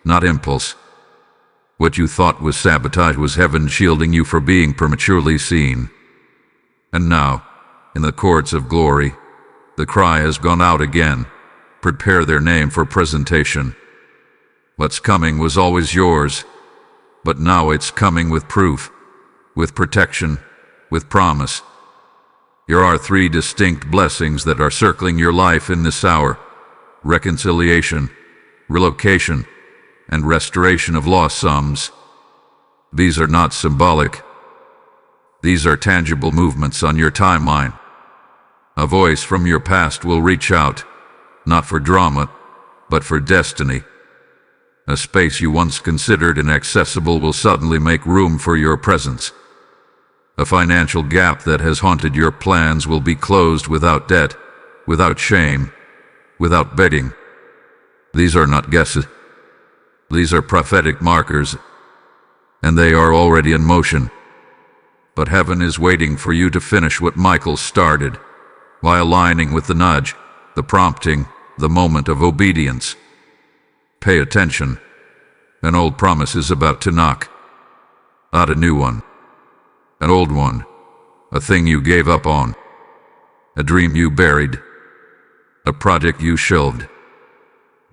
not impulse. What you thought was sabotage was heaven shielding you for being prematurely seen. And now, in the courts of glory, the cry has gone out again. Prepare their name for presentation. What's coming was always yours, but now it's coming with proof, with protection, with promise. There are 3 distinct blessings that are circling your life in this hour: reconciliation, relocation, and restoration of lost sums. These are not symbolic. These are tangible movements on your timeline. A voice from your past will reach out, not for drama, but for destiny. A space you once considered inaccessible will suddenly make room for your presence. A financial gap that has haunted your plans will be closed without debt, without shame, without begging. These are not guesses. These are prophetic markers, and they are already in motion. But heaven is waiting for you to finish what Michael started, by aligning with the nudge, the prompting, the moment of obedience. Pay attention. An old promise is about to knock. Not a new one. An old one. A thing you gave up on. A dream you buried. A project you shelved.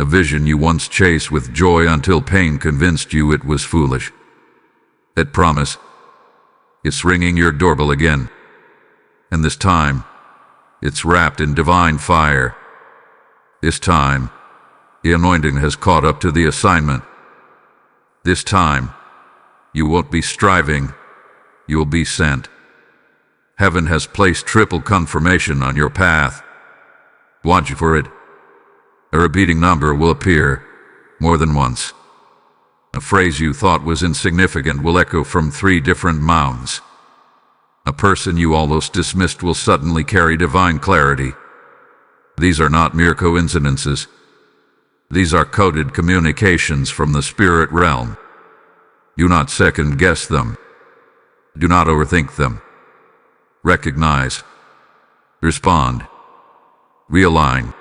A vision you once chased with joy until pain convinced you it was foolish. That promise, it's ringing your doorbell again. And this time, it's wrapped in divine fire. This time, the anointing has caught up to the assignment. This time, you won't be striving, you'll be sent. Heaven has placed triple confirmation on your path. Watch for it. A repeating number will appear, more than once. A phrase you thought was insignificant will echo from 3 different mouths. A person you almost dismissed will suddenly carry divine clarity. These are not mere coincidences. These are coded communications from the spirit realm. Do not second-guess them. Do not overthink them. Recognize. Respond. Realign.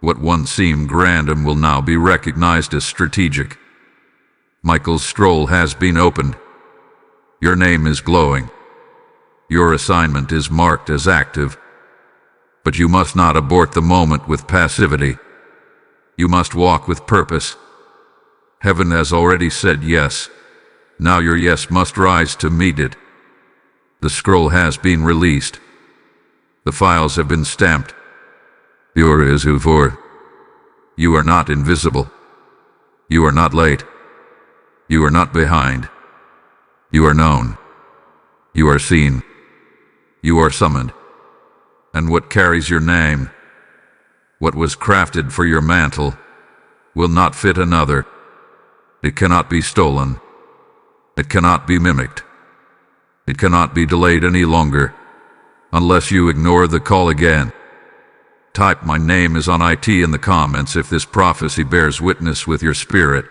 What once seemed random will now be recognized as strategic. Michael's scroll has been opened. Your name is glowing. Your assignment is marked as active. But you must not abort the moment with passivity. You must walk with purpose. Heaven has already said yes. Now your yes must rise to meet it. The scroll has been released. The files have been stamped. Your is who for. You are not invisible. You are not late. You are not behind. You are known. You are seen. You are summoned. And what carries your name, what was crafted for your mantle, will not fit another. It cannot be stolen. It cannot be mimicked. It cannot be delayed any longer, unless you ignore the call again. Type "My name is on IT" in the comments if this prophecy bears witness with your spirit.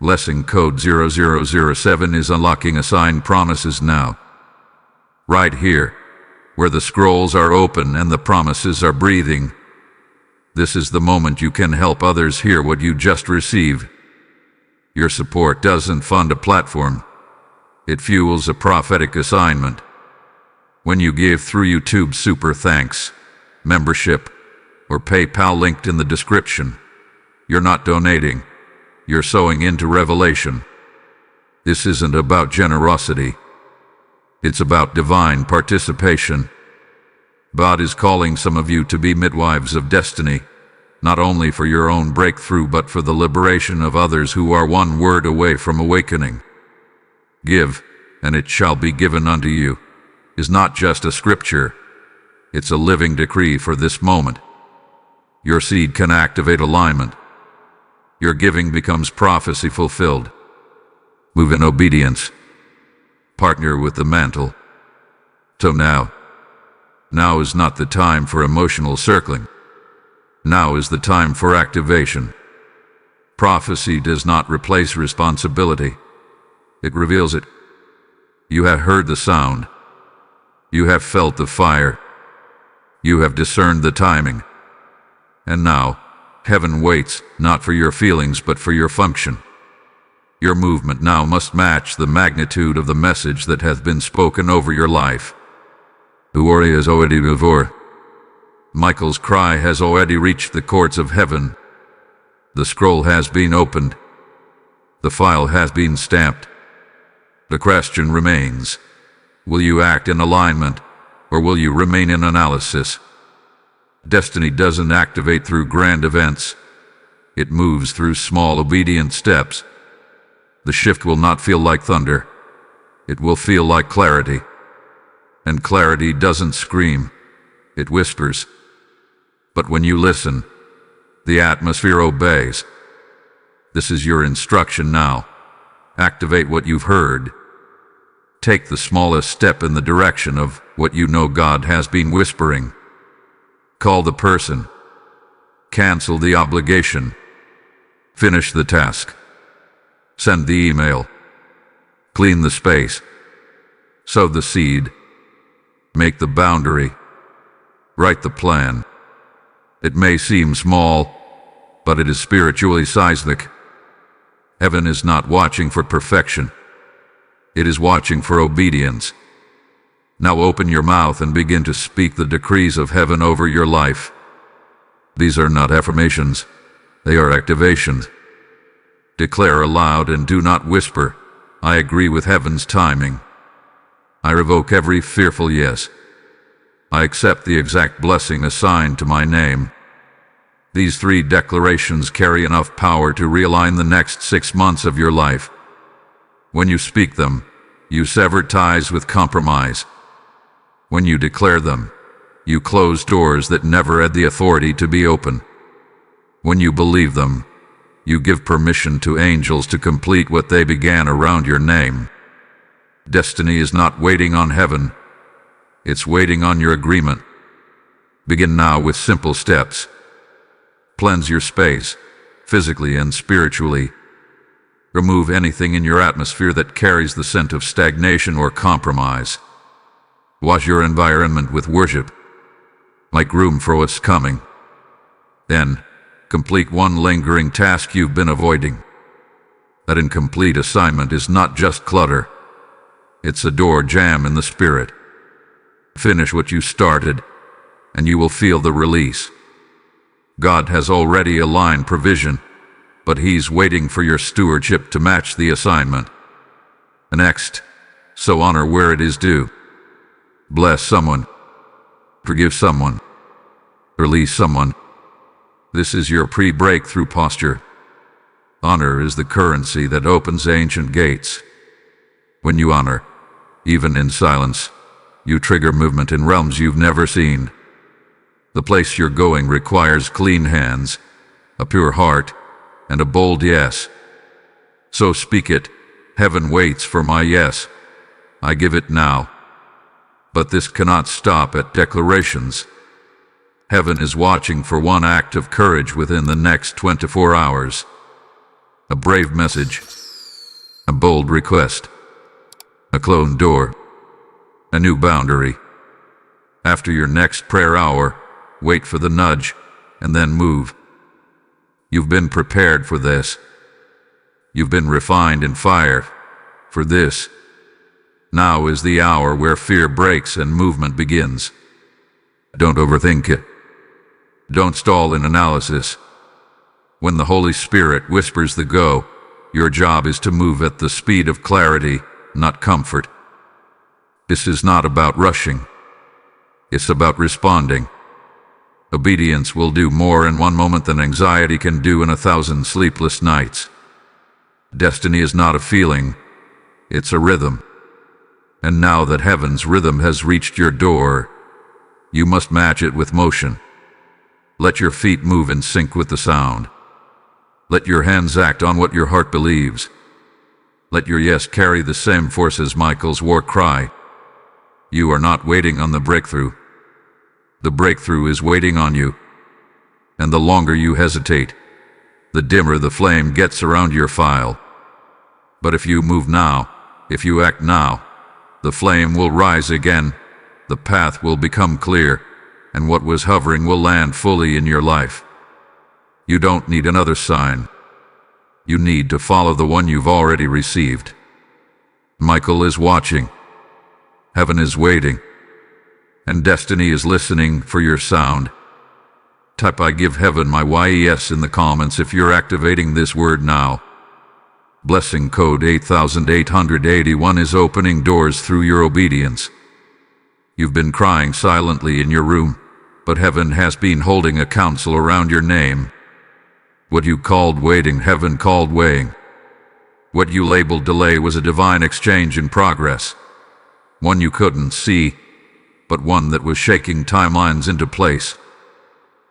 Blessing code 0007 is unlocking assigned promises now. Right here, where the scrolls are open and the promises are breathing. This is the moment you can help others hear what you just received. Your support doesn't fund a platform. It fuels a prophetic assignment. When you give through YouTube Super Thanks, membership, or PayPal linked in the description, you're not donating. You're sowing into revelation. This isn't about generosity. It's about divine participation. God is calling some of you to be midwives of destiny, not only for your own breakthrough but for the liberation of others who are one word away from awakening. Give, and it shall be given unto you, is not just a scripture. It's a living decree for this moment. Your seed can activate alignment. Your giving becomes prophecy fulfilled. Move in obedience. Partner with the mantle. So now is not the time for emotional circling. Now is the time for activation. Prophecy does not replace responsibility. It reveals it. You have heard the sound. You have felt the fire. You have discerned the timing. And now, heaven waits, not for your feelings but for your function. Your movement now must match the magnitude of the message that hath been spoken over your life. Uori is already before. Michael's cry has already reached the courts of heaven. The scroll has been opened. The file has been stamped. The question remains, will you act in alignment, or will you remain in analysis? Destiny doesn't activate through grand events. It moves through small obedient steps. The shift will not feel like thunder. It will feel like clarity. And clarity doesn't scream. It whispers. But when you listen, the atmosphere obeys. This is your instruction now. Activate what you've heard. Take the smallest step in the direction of what you know God has been whispering. Call the person. Cancel the obligation. Finish the task. Send the email. Clean the space. Sow the seed. Make the boundary. Write the plan. It may seem small, but it is spiritually seismic. Heaven is not watching for perfection. It is watching for obedience. Now open your mouth and begin to speak the decrees of heaven over your life. These are not affirmations. They are activations. Declare aloud and do not whisper, "I agree with heaven's timing. I revoke every fearful yes. I accept the exact blessing assigned to my name." These 3 declarations carry enough power to realign the next 6 months of your life. When you speak them, you sever ties with compromise. When you declare them, you close doors that never had the authority to be open. When you believe them, you give permission to angels to complete what they began around your name. Destiny is not waiting on heaven. It's waiting on your agreement. Begin now with simple steps. Cleanse your space, physically and spiritually. Remove anything in your atmosphere that carries the scent of stagnation or compromise. Wash your environment with worship. Make room for what's coming. Then, complete one lingering task you've been avoiding. That incomplete assignment is not just clutter. It's a door jam in the spirit. Finish what you started, and you will feel the release. God has already aligned provision, but He's waiting for your stewardship to match the assignment. Next, sow honor where it is due. Bless someone. Forgive someone. Release someone. This is your pre-breakthrough posture. Honor is the currency that opens ancient gates. When you honor, even in silence, you trigger movement in realms you've never seen. The place you're going requires clean hands, a pure heart, and a bold yes. So speak it. Heaven waits for my yes. I give it now. But this cannot stop at declarations. Heaven is watching for one act of courage within the next 24 hours. A brave message, a bold request, a closed door, a new boundary. After your next prayer hour, wait for the nudge, and then move. You've been prepared for this. You've been refined in fire for this. Now is the hour where fear breaks and movement begins. Don't overthink it. Don't stall in analysis. When the Holy Spirit whispers the go, your job is to move at the speed of clarity, not comfort. This is not about rushing. It's about responding. Obedience will do more in one moment than anxiety can do in 1,000 sleepless nights. Destiny is not a feeling, it's a rhythm. And now that heaven's rhythm has reached your door, you must match it with motion. Let your feet move in sync with the sound. Let your hands act on what your heart believes. Let your yes carry the same force as Michael's war cry. You are not waiting on the breakthrough. The breakthrough is waiting on you. And the longer you hesitate, the dimmer the flame gets around your file. But if you move now, if you act now, the flame will rise again, the path will become clear, and what was hovering will land fully in your life. You don't need another sign. You need to follow the one you've already received. Michael is watching. Heaven is waiting. And destiny is listening for your sound. Type I give heaven my yes in the comments if you're activating this word now. Blessing code 8881 is opening doors through your obedience. You've been crying silently in your room, but heaven has been holding a council around your name. What you called waiting, heaven called weighing. What you labeled delay was a divine exchange in progress. One you couldn't see, but one that was shaking timelines into place.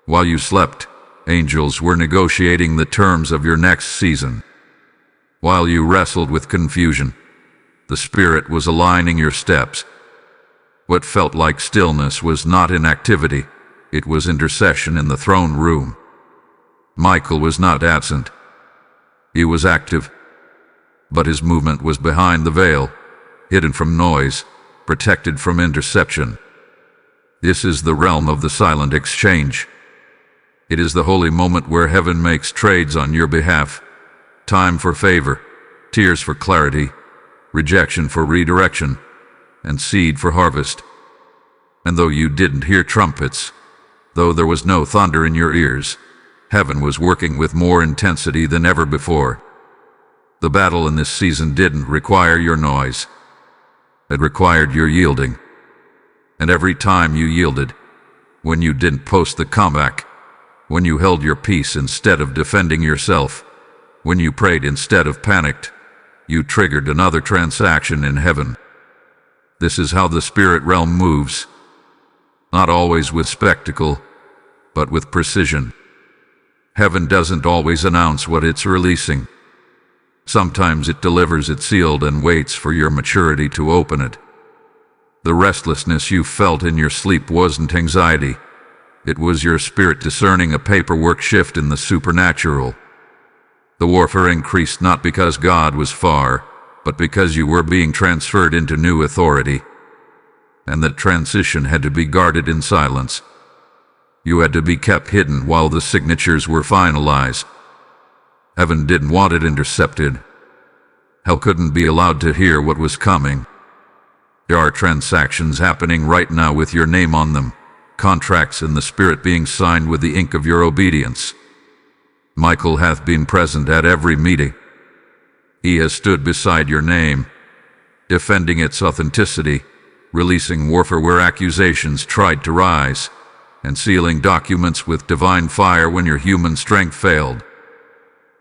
While you slept, angels were negotiating the terms of your next season. While you wrestled with confusion, the Spirit was aligning your steps. What felt like stillness was not inactivity, it was intercession in the throne room. Michael was not absent. He was active, but his movement was behind the veil, hidden from noise, protected from interception. This is the realm of the silent exchange. It is the holy moment where heaven makes trades on your behalf. Time for favor, tears for clarity, rejection for redirection, and seed for harvest. And though you didn't hear trumpets, though there was no thunder in your ears, heaven was working with more intensity than ever before. The battle in this season didn't require your noise. It required your yielding. And every time you yielded, when you didn't post the comeback, when you held your peace instead of defending yourself, when you prayed instead of panicked, you triggered another transaction in heaven. This is how the spirit realm moves. Not always with spectacle, but with precision. Heaven doesn't always announce what it's releasing. Sometimes it delivers it sealed and waits for your maturity to open it. The restlessness you felt in your sleep wasn't anxiety. It was your spirit discerning a paperwork shift in the supernatural. The warfare increased not because God was far, but because you were being transferred into new authority. And that transition had to be guarded in silence. You had to be kept hidden while the signatures were finalized. Heaven didn't want it intercepted. Hell couldn't be allowed to hear what was coming. There are transactions happening right now with your name on them, contracts in the spirit being signed with the ink of your obedience. Michael hath been present at every meeting. He has stood beside your name, defending its authenticity, releasing warfare where accusations tried to rise, and sealing documents with divine fire when your human strength failed.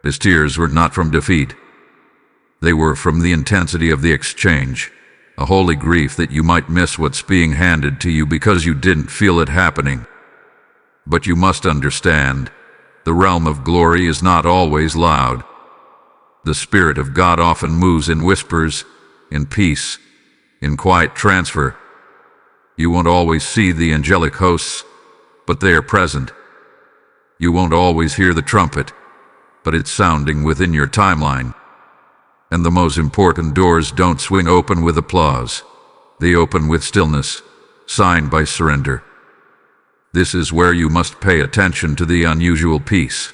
His tears were not from defeat. They were from the intensity of the exchange. a holy grief that you might miss what's being handed to you because you didn't feel it happening. But you must understand, the realm of glory is not always loud. The Spirit of God often moves in whispers, in peace, in quiet transfer. You won't always see the angelic hosts, but they are present. You won't always hear the trumpet, but it's sounding within your timeline. And the most important doors don't swing open with applause. They open with stillness, signed by surrender. This is where you must pay attention to the unusual peace.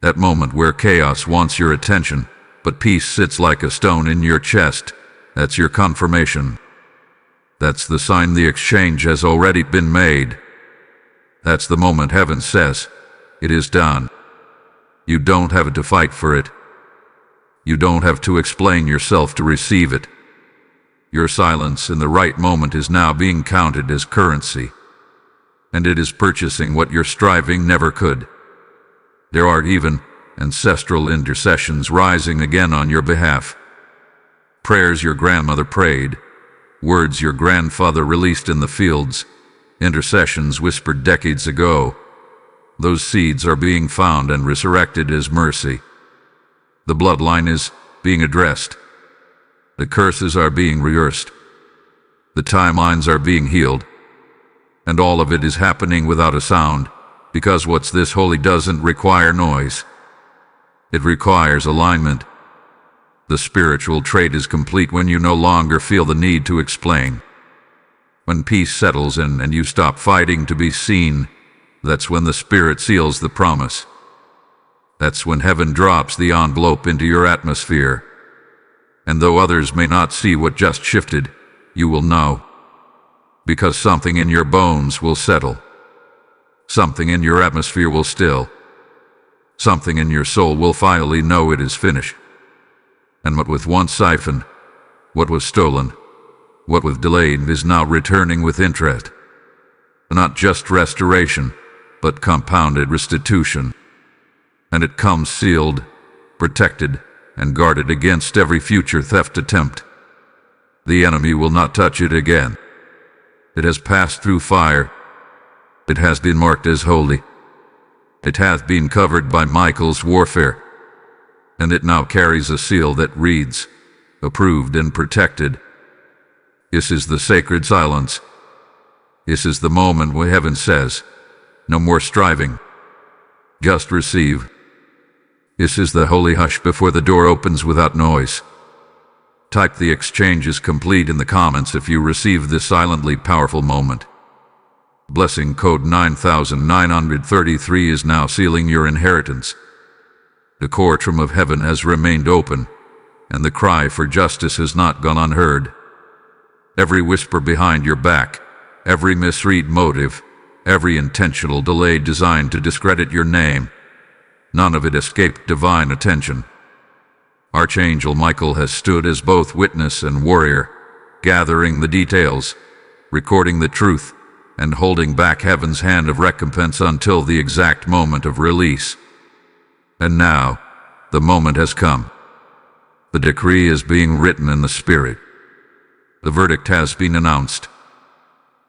That moment where chaos wants your attention, but peace sits like a stone in your chest. That's your confirmation. That's the sign the exchange has already been made. That's the moment heaven says, "It is done." You don't have to fight for it. You don't have to explain yourself to receive it. Your silence in the right moment is now being counted as currency, and it is purchasing what your striving never could. There are even ancestral intercessions rising again on your behalf. Prayers your grandmother prayed, words your grandfather released in the fields, intercessions whispered decades ago. Those seeds are being found and resurrected as mercy. The bloodline is being addressed. The curses are being reversed. The timelines are being healed. And all of it is happening without a sound, because what's this holy doesn't require noise. It requires alignment. The spiritual trade is complete when you no longer feel the need to explain. When peace settles in and you stop fighting to be seen, that's when the Spirit seals the promise. That's when heaven drops the envelope into your atmosphere. And though others may not see what just shifted, you will know. Because something in your bones will settle. Something in your atmosphere will still. Something in your soul will finally know it is finished. And what was once siphoned, what was stolen, what was delayed is now returning with interest. Not just restoration, but compounded restitution. And it comes sealed, protected, and guarded against every future theft attempt. The enemy will not touch it again. It has passed through fire. It has been marked as holy. It hath been covered by Michael's warfare. And it now carries a seal that reads, approved and protected. This is the sacred silence. This is the moment where heaven says, no more striving. Just receive. This is the holy hush before the door opens without noise. Type "the exchange is complete" in the comments if you receive this silently powerful moment. Blessing code 9933 is now sealing your inheritance. The courtroom of heaven has remained open, and the cry for justice has not gone unheard. Every whisper behind your back, every misread motive, every intentional delay designed to discredit your name, none of it escaped divine attention. Archangel Michael has stood as both witness and warrior, gathering the details, recording the truth, and holding back heaven's hand of recompense until the exact moment of release. And now, the moment has come. The decree is being written in the Spirit. The verdict has been announced.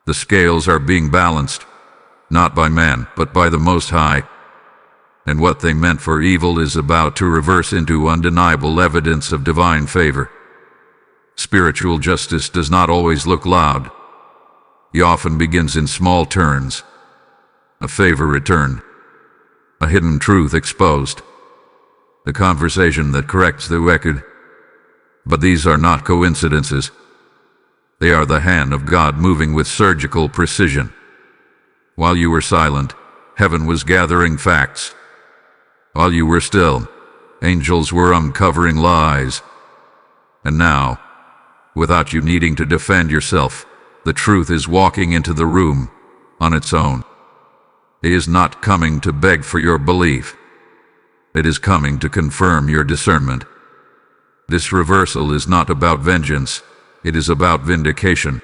The scales are being balanced, not by man, but by the Most High. And what they meant for evil is about to reverse into undeniable evidence of divine favor. Spiritual justice does not always look loud. It often begins in small turns. A favor returned. A hidden truth exposed. The conversation that corrects the record. But these are not coincidences. They are the hand of God moving with surgical precision. While you were silent, heaven was gathering facts. While you were still, angels were uncovering lies. And now, without you needing to defend yourself, the truth is walking into the room on its own. It is not coming to beg for your belief. It is coming to confirm your discernment. This reversal is not about vengeance. It is about vindication.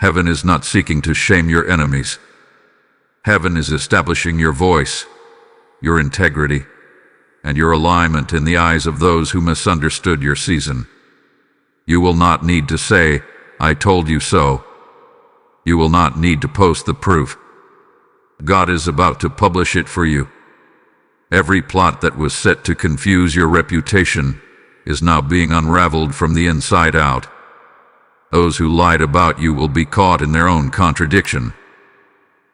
Heaven is not seeking to shame your enemies. Heaven is establishing your voice, your integrity, and your alignment in the eyes of those who misunderstood your season. You will not need to say, "I told you so." You will not need to post the proof. God is about to publish it for you. Every plot that was set to confuse your reputation is now being unraveled from the inside out. Those who lied about you will be caught in their own contradiction.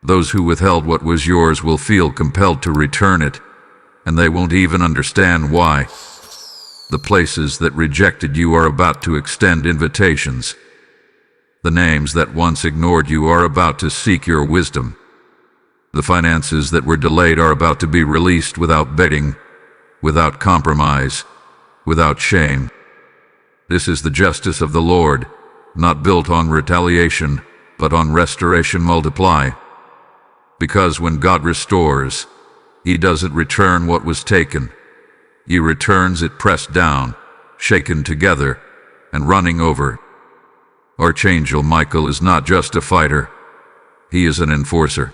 Those who withheld what was yours will feel compelled to return it, and they won't even understand why. The places that rejected you are about to extend invitations. The names that once ignored you are about to seek your wisdom. The finances that were delayed are about to be released without begging, without compromise, without shame. This is the justice of the Lord, not built on retaliation, but on restoration multiply. Because when God restores, He doesn't return what was taken. He returns it pressed down, shaken together, and running over. Archangel Michael is not just a fighter. He is an enforcer.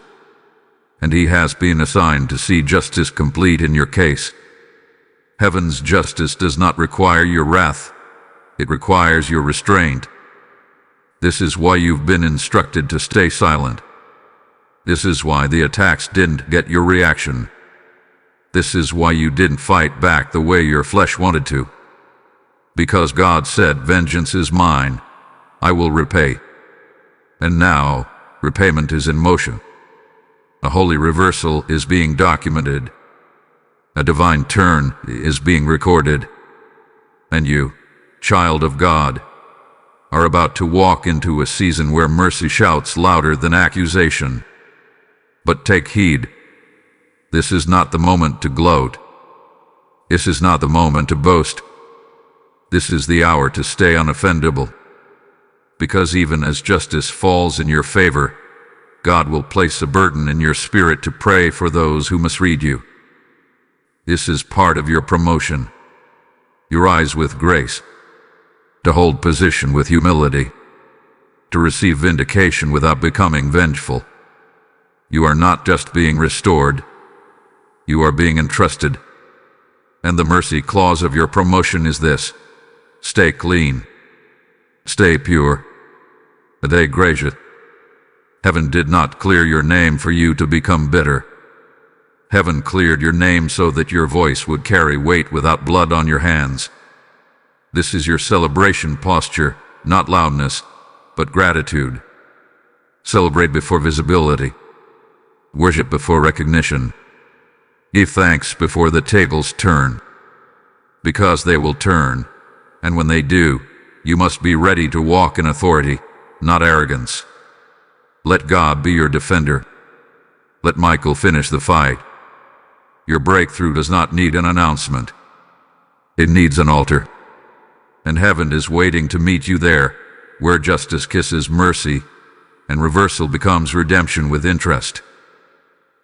And he has been assigned to see justice complete in your case. Heaven's justice does not require your wrath. It requires your restraint. This is why you've been instructed to stay silent. This is why the attacks didn't get your reaction. This is why you didn't fight back the way your flesh wanted to. Because God said, "Vengeance is mine. I will repay." And now, repayment is in motion. A holy reversal is being documented. A divine turn is being recorded. And you, child of God, are about to walk into a season where mercy shouts louder than accusation. But take heed. This is not the moment to gloat. This is not the moment to boast. This is the hour to stay unoffendable. Because even as justice falls in your favor, God will place a burden in your spirit to pray for those who misread you. This is part of your promotion. You rise with grace, to hold position with humility, to receive vindication without becoming vengeful. You are not just being restored, you are being entrusted. And the mercy clause of your promotion is this: stay clean, stay pure. The day gracious. Heaven did not clear your name for you to become bitter. Heaven cleared your name so that your voice would carry weight without blood on your hands. This is your celebration posture, not loudness, but gratitude. Celebrate before visibility. Worship before recognition. Give thanks before the tables turn. Because they will turn, and when they do, you must be ready to walk in authority, not arrogance. Let God be your defender. Let Michael finish the fight. Your breakthrough does not need an announcement. It needs an altar. And heaven is waiting to meet you there, where justice kisses mercy, and reversal becomes redemption with interest.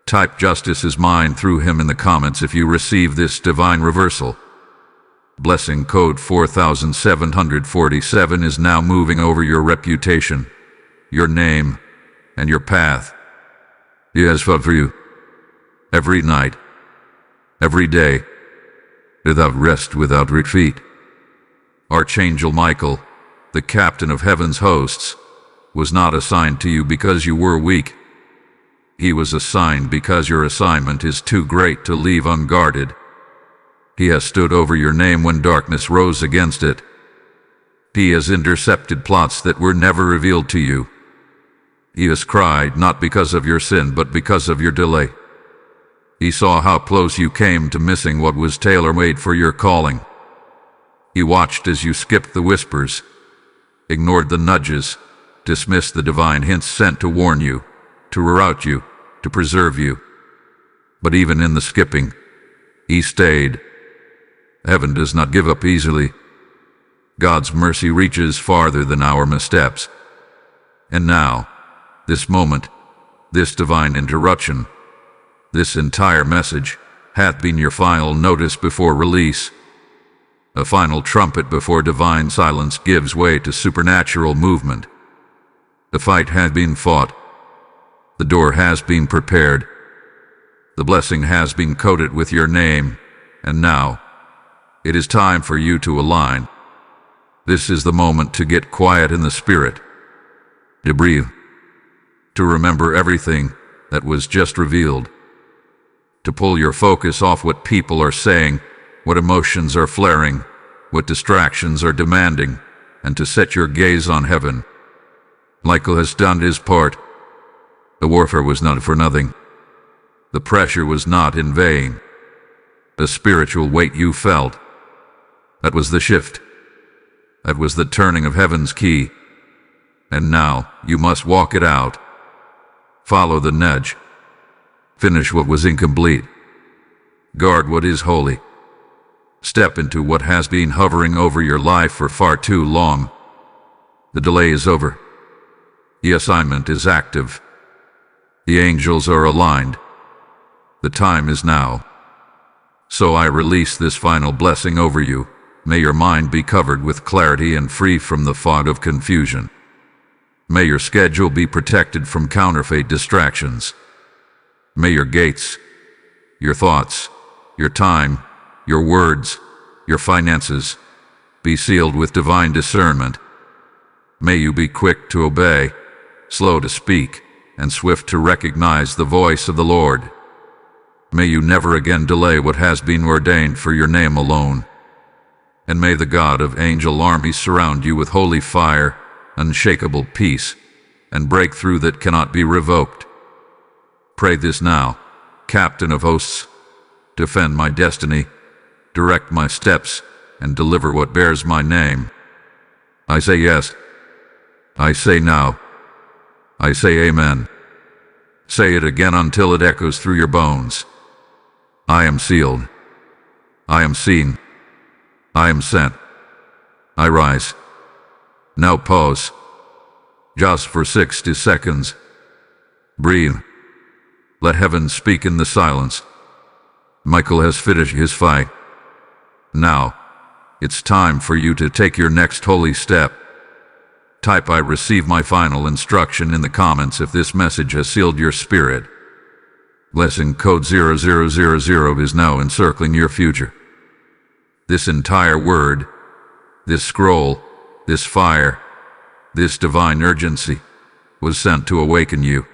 Type "Justice is mine" through him in the comments if you receive this divine reversal. Blessing code 4747 is now moving over your reputation, your name, and your path. He has fought for you. Every night, every day, without rest, without retreat. Archangel Michael, the captain of heaven's hosts, was not assigned to you because you were weak. He was assigned because your assignment is too great to leave unguarded. He has stood over your name when darkness rose against it. He has intercepted plots that were never revealed to you. He has cried not because of your sin, but because of your delay. He saw how close you came to missing what was tailor-made for your calling. He watched as you skipped the whispers, ignored the nudges, dismissed the divine hints sent to warn you, to reroute you, to preserve you. But even in the skipping, He stayed. Heaven does not give up easily. God's mercy reaches farther than our missteps. And now, this moment, this divine interruption, this entire message hath been your final notice before release. A final trumpet before divine silence gives way to supernatural movement. The fight has been fought. The door has been prepared. The blessing has been coated with your name, and now, it is time for you to align. This is the moment to get quiet in the spirit, to breathe, to remember everything that was just revealed, to pull your focus off what people are saying, what emotions are flaring, what distractions are demanding, and to set your gaze on heaven. Michael has done his part. The warfare was not for nothing. The pressure was not in vain. The spiritual weight you felt, that was the shift. That was the turning of heaven's key. And now you must walk it out. Follow the nudge. Finish what was incomplete. Guard what is holy. Step into what has been hovering over your life for far too long. The delay is over. The assignment is active. The angels are aligned. The time is now. So I release this final blessing over you. May your mind be covered with clarity and free from the fog of confusion. May your schedule be protected from counterfeit distractions. May your gates, your thoughts, your time, your words, your finances be sealed with divine discernment. May you be quick to obey, slow to speak, and swift to recognize the voice of the Lord. May you never again delay what has been ordained for your name alone. And may the God of angel armies surround you with holy fire, unshakable peace, and breakthrough that cannot be revoked. Pray this now, Captain of hosts, defend my destiny, direct my steps, and deliver what bears my name. I say yes. I say now. I say amen. Say it again until it echoes through your bones. I am sealed. I am seen. I am sent. I rise. Now pause. Just for 60 seconds. Breathe. Let heaven speak in the silence. Michael has finished his fight. Now, it's time for you to take your next holy step. Type I receive my final instruction in the comments if this message has sealed your spirit. Blessing code 0000 is now encircling your future. This entire word, this scroll, this fire, this divine urgency was sent to awaken you.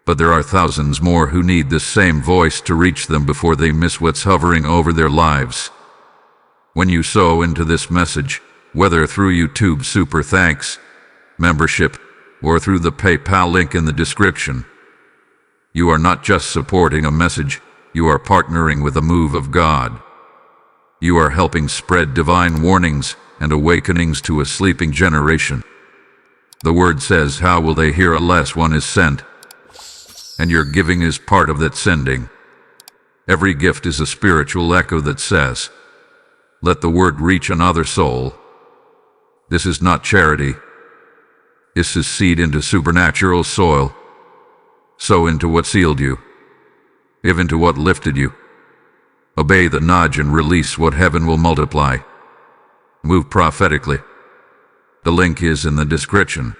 But there are thousands more who need this same voice to reach them before they miss what's hovering over their lives. When you sow into this message, whether through YouTube Super Thanks, membership, or through the PayPal link in the description, you are not just supporting a message, you are partnering with a move of God. You are helping spread divine warnings and awakenings to a sleeping generation. The word says, how will they hear unless one is sent? And your giving is part of that sending. Every gift is a spiritual echo that says, let the word reach another soul. This is not charity. This is seed into supernatural soil. Sow into what sealed you. Give into what lifted you. Obey the nudge and release what heaven will multiply. Move prophetically. The link is in the description.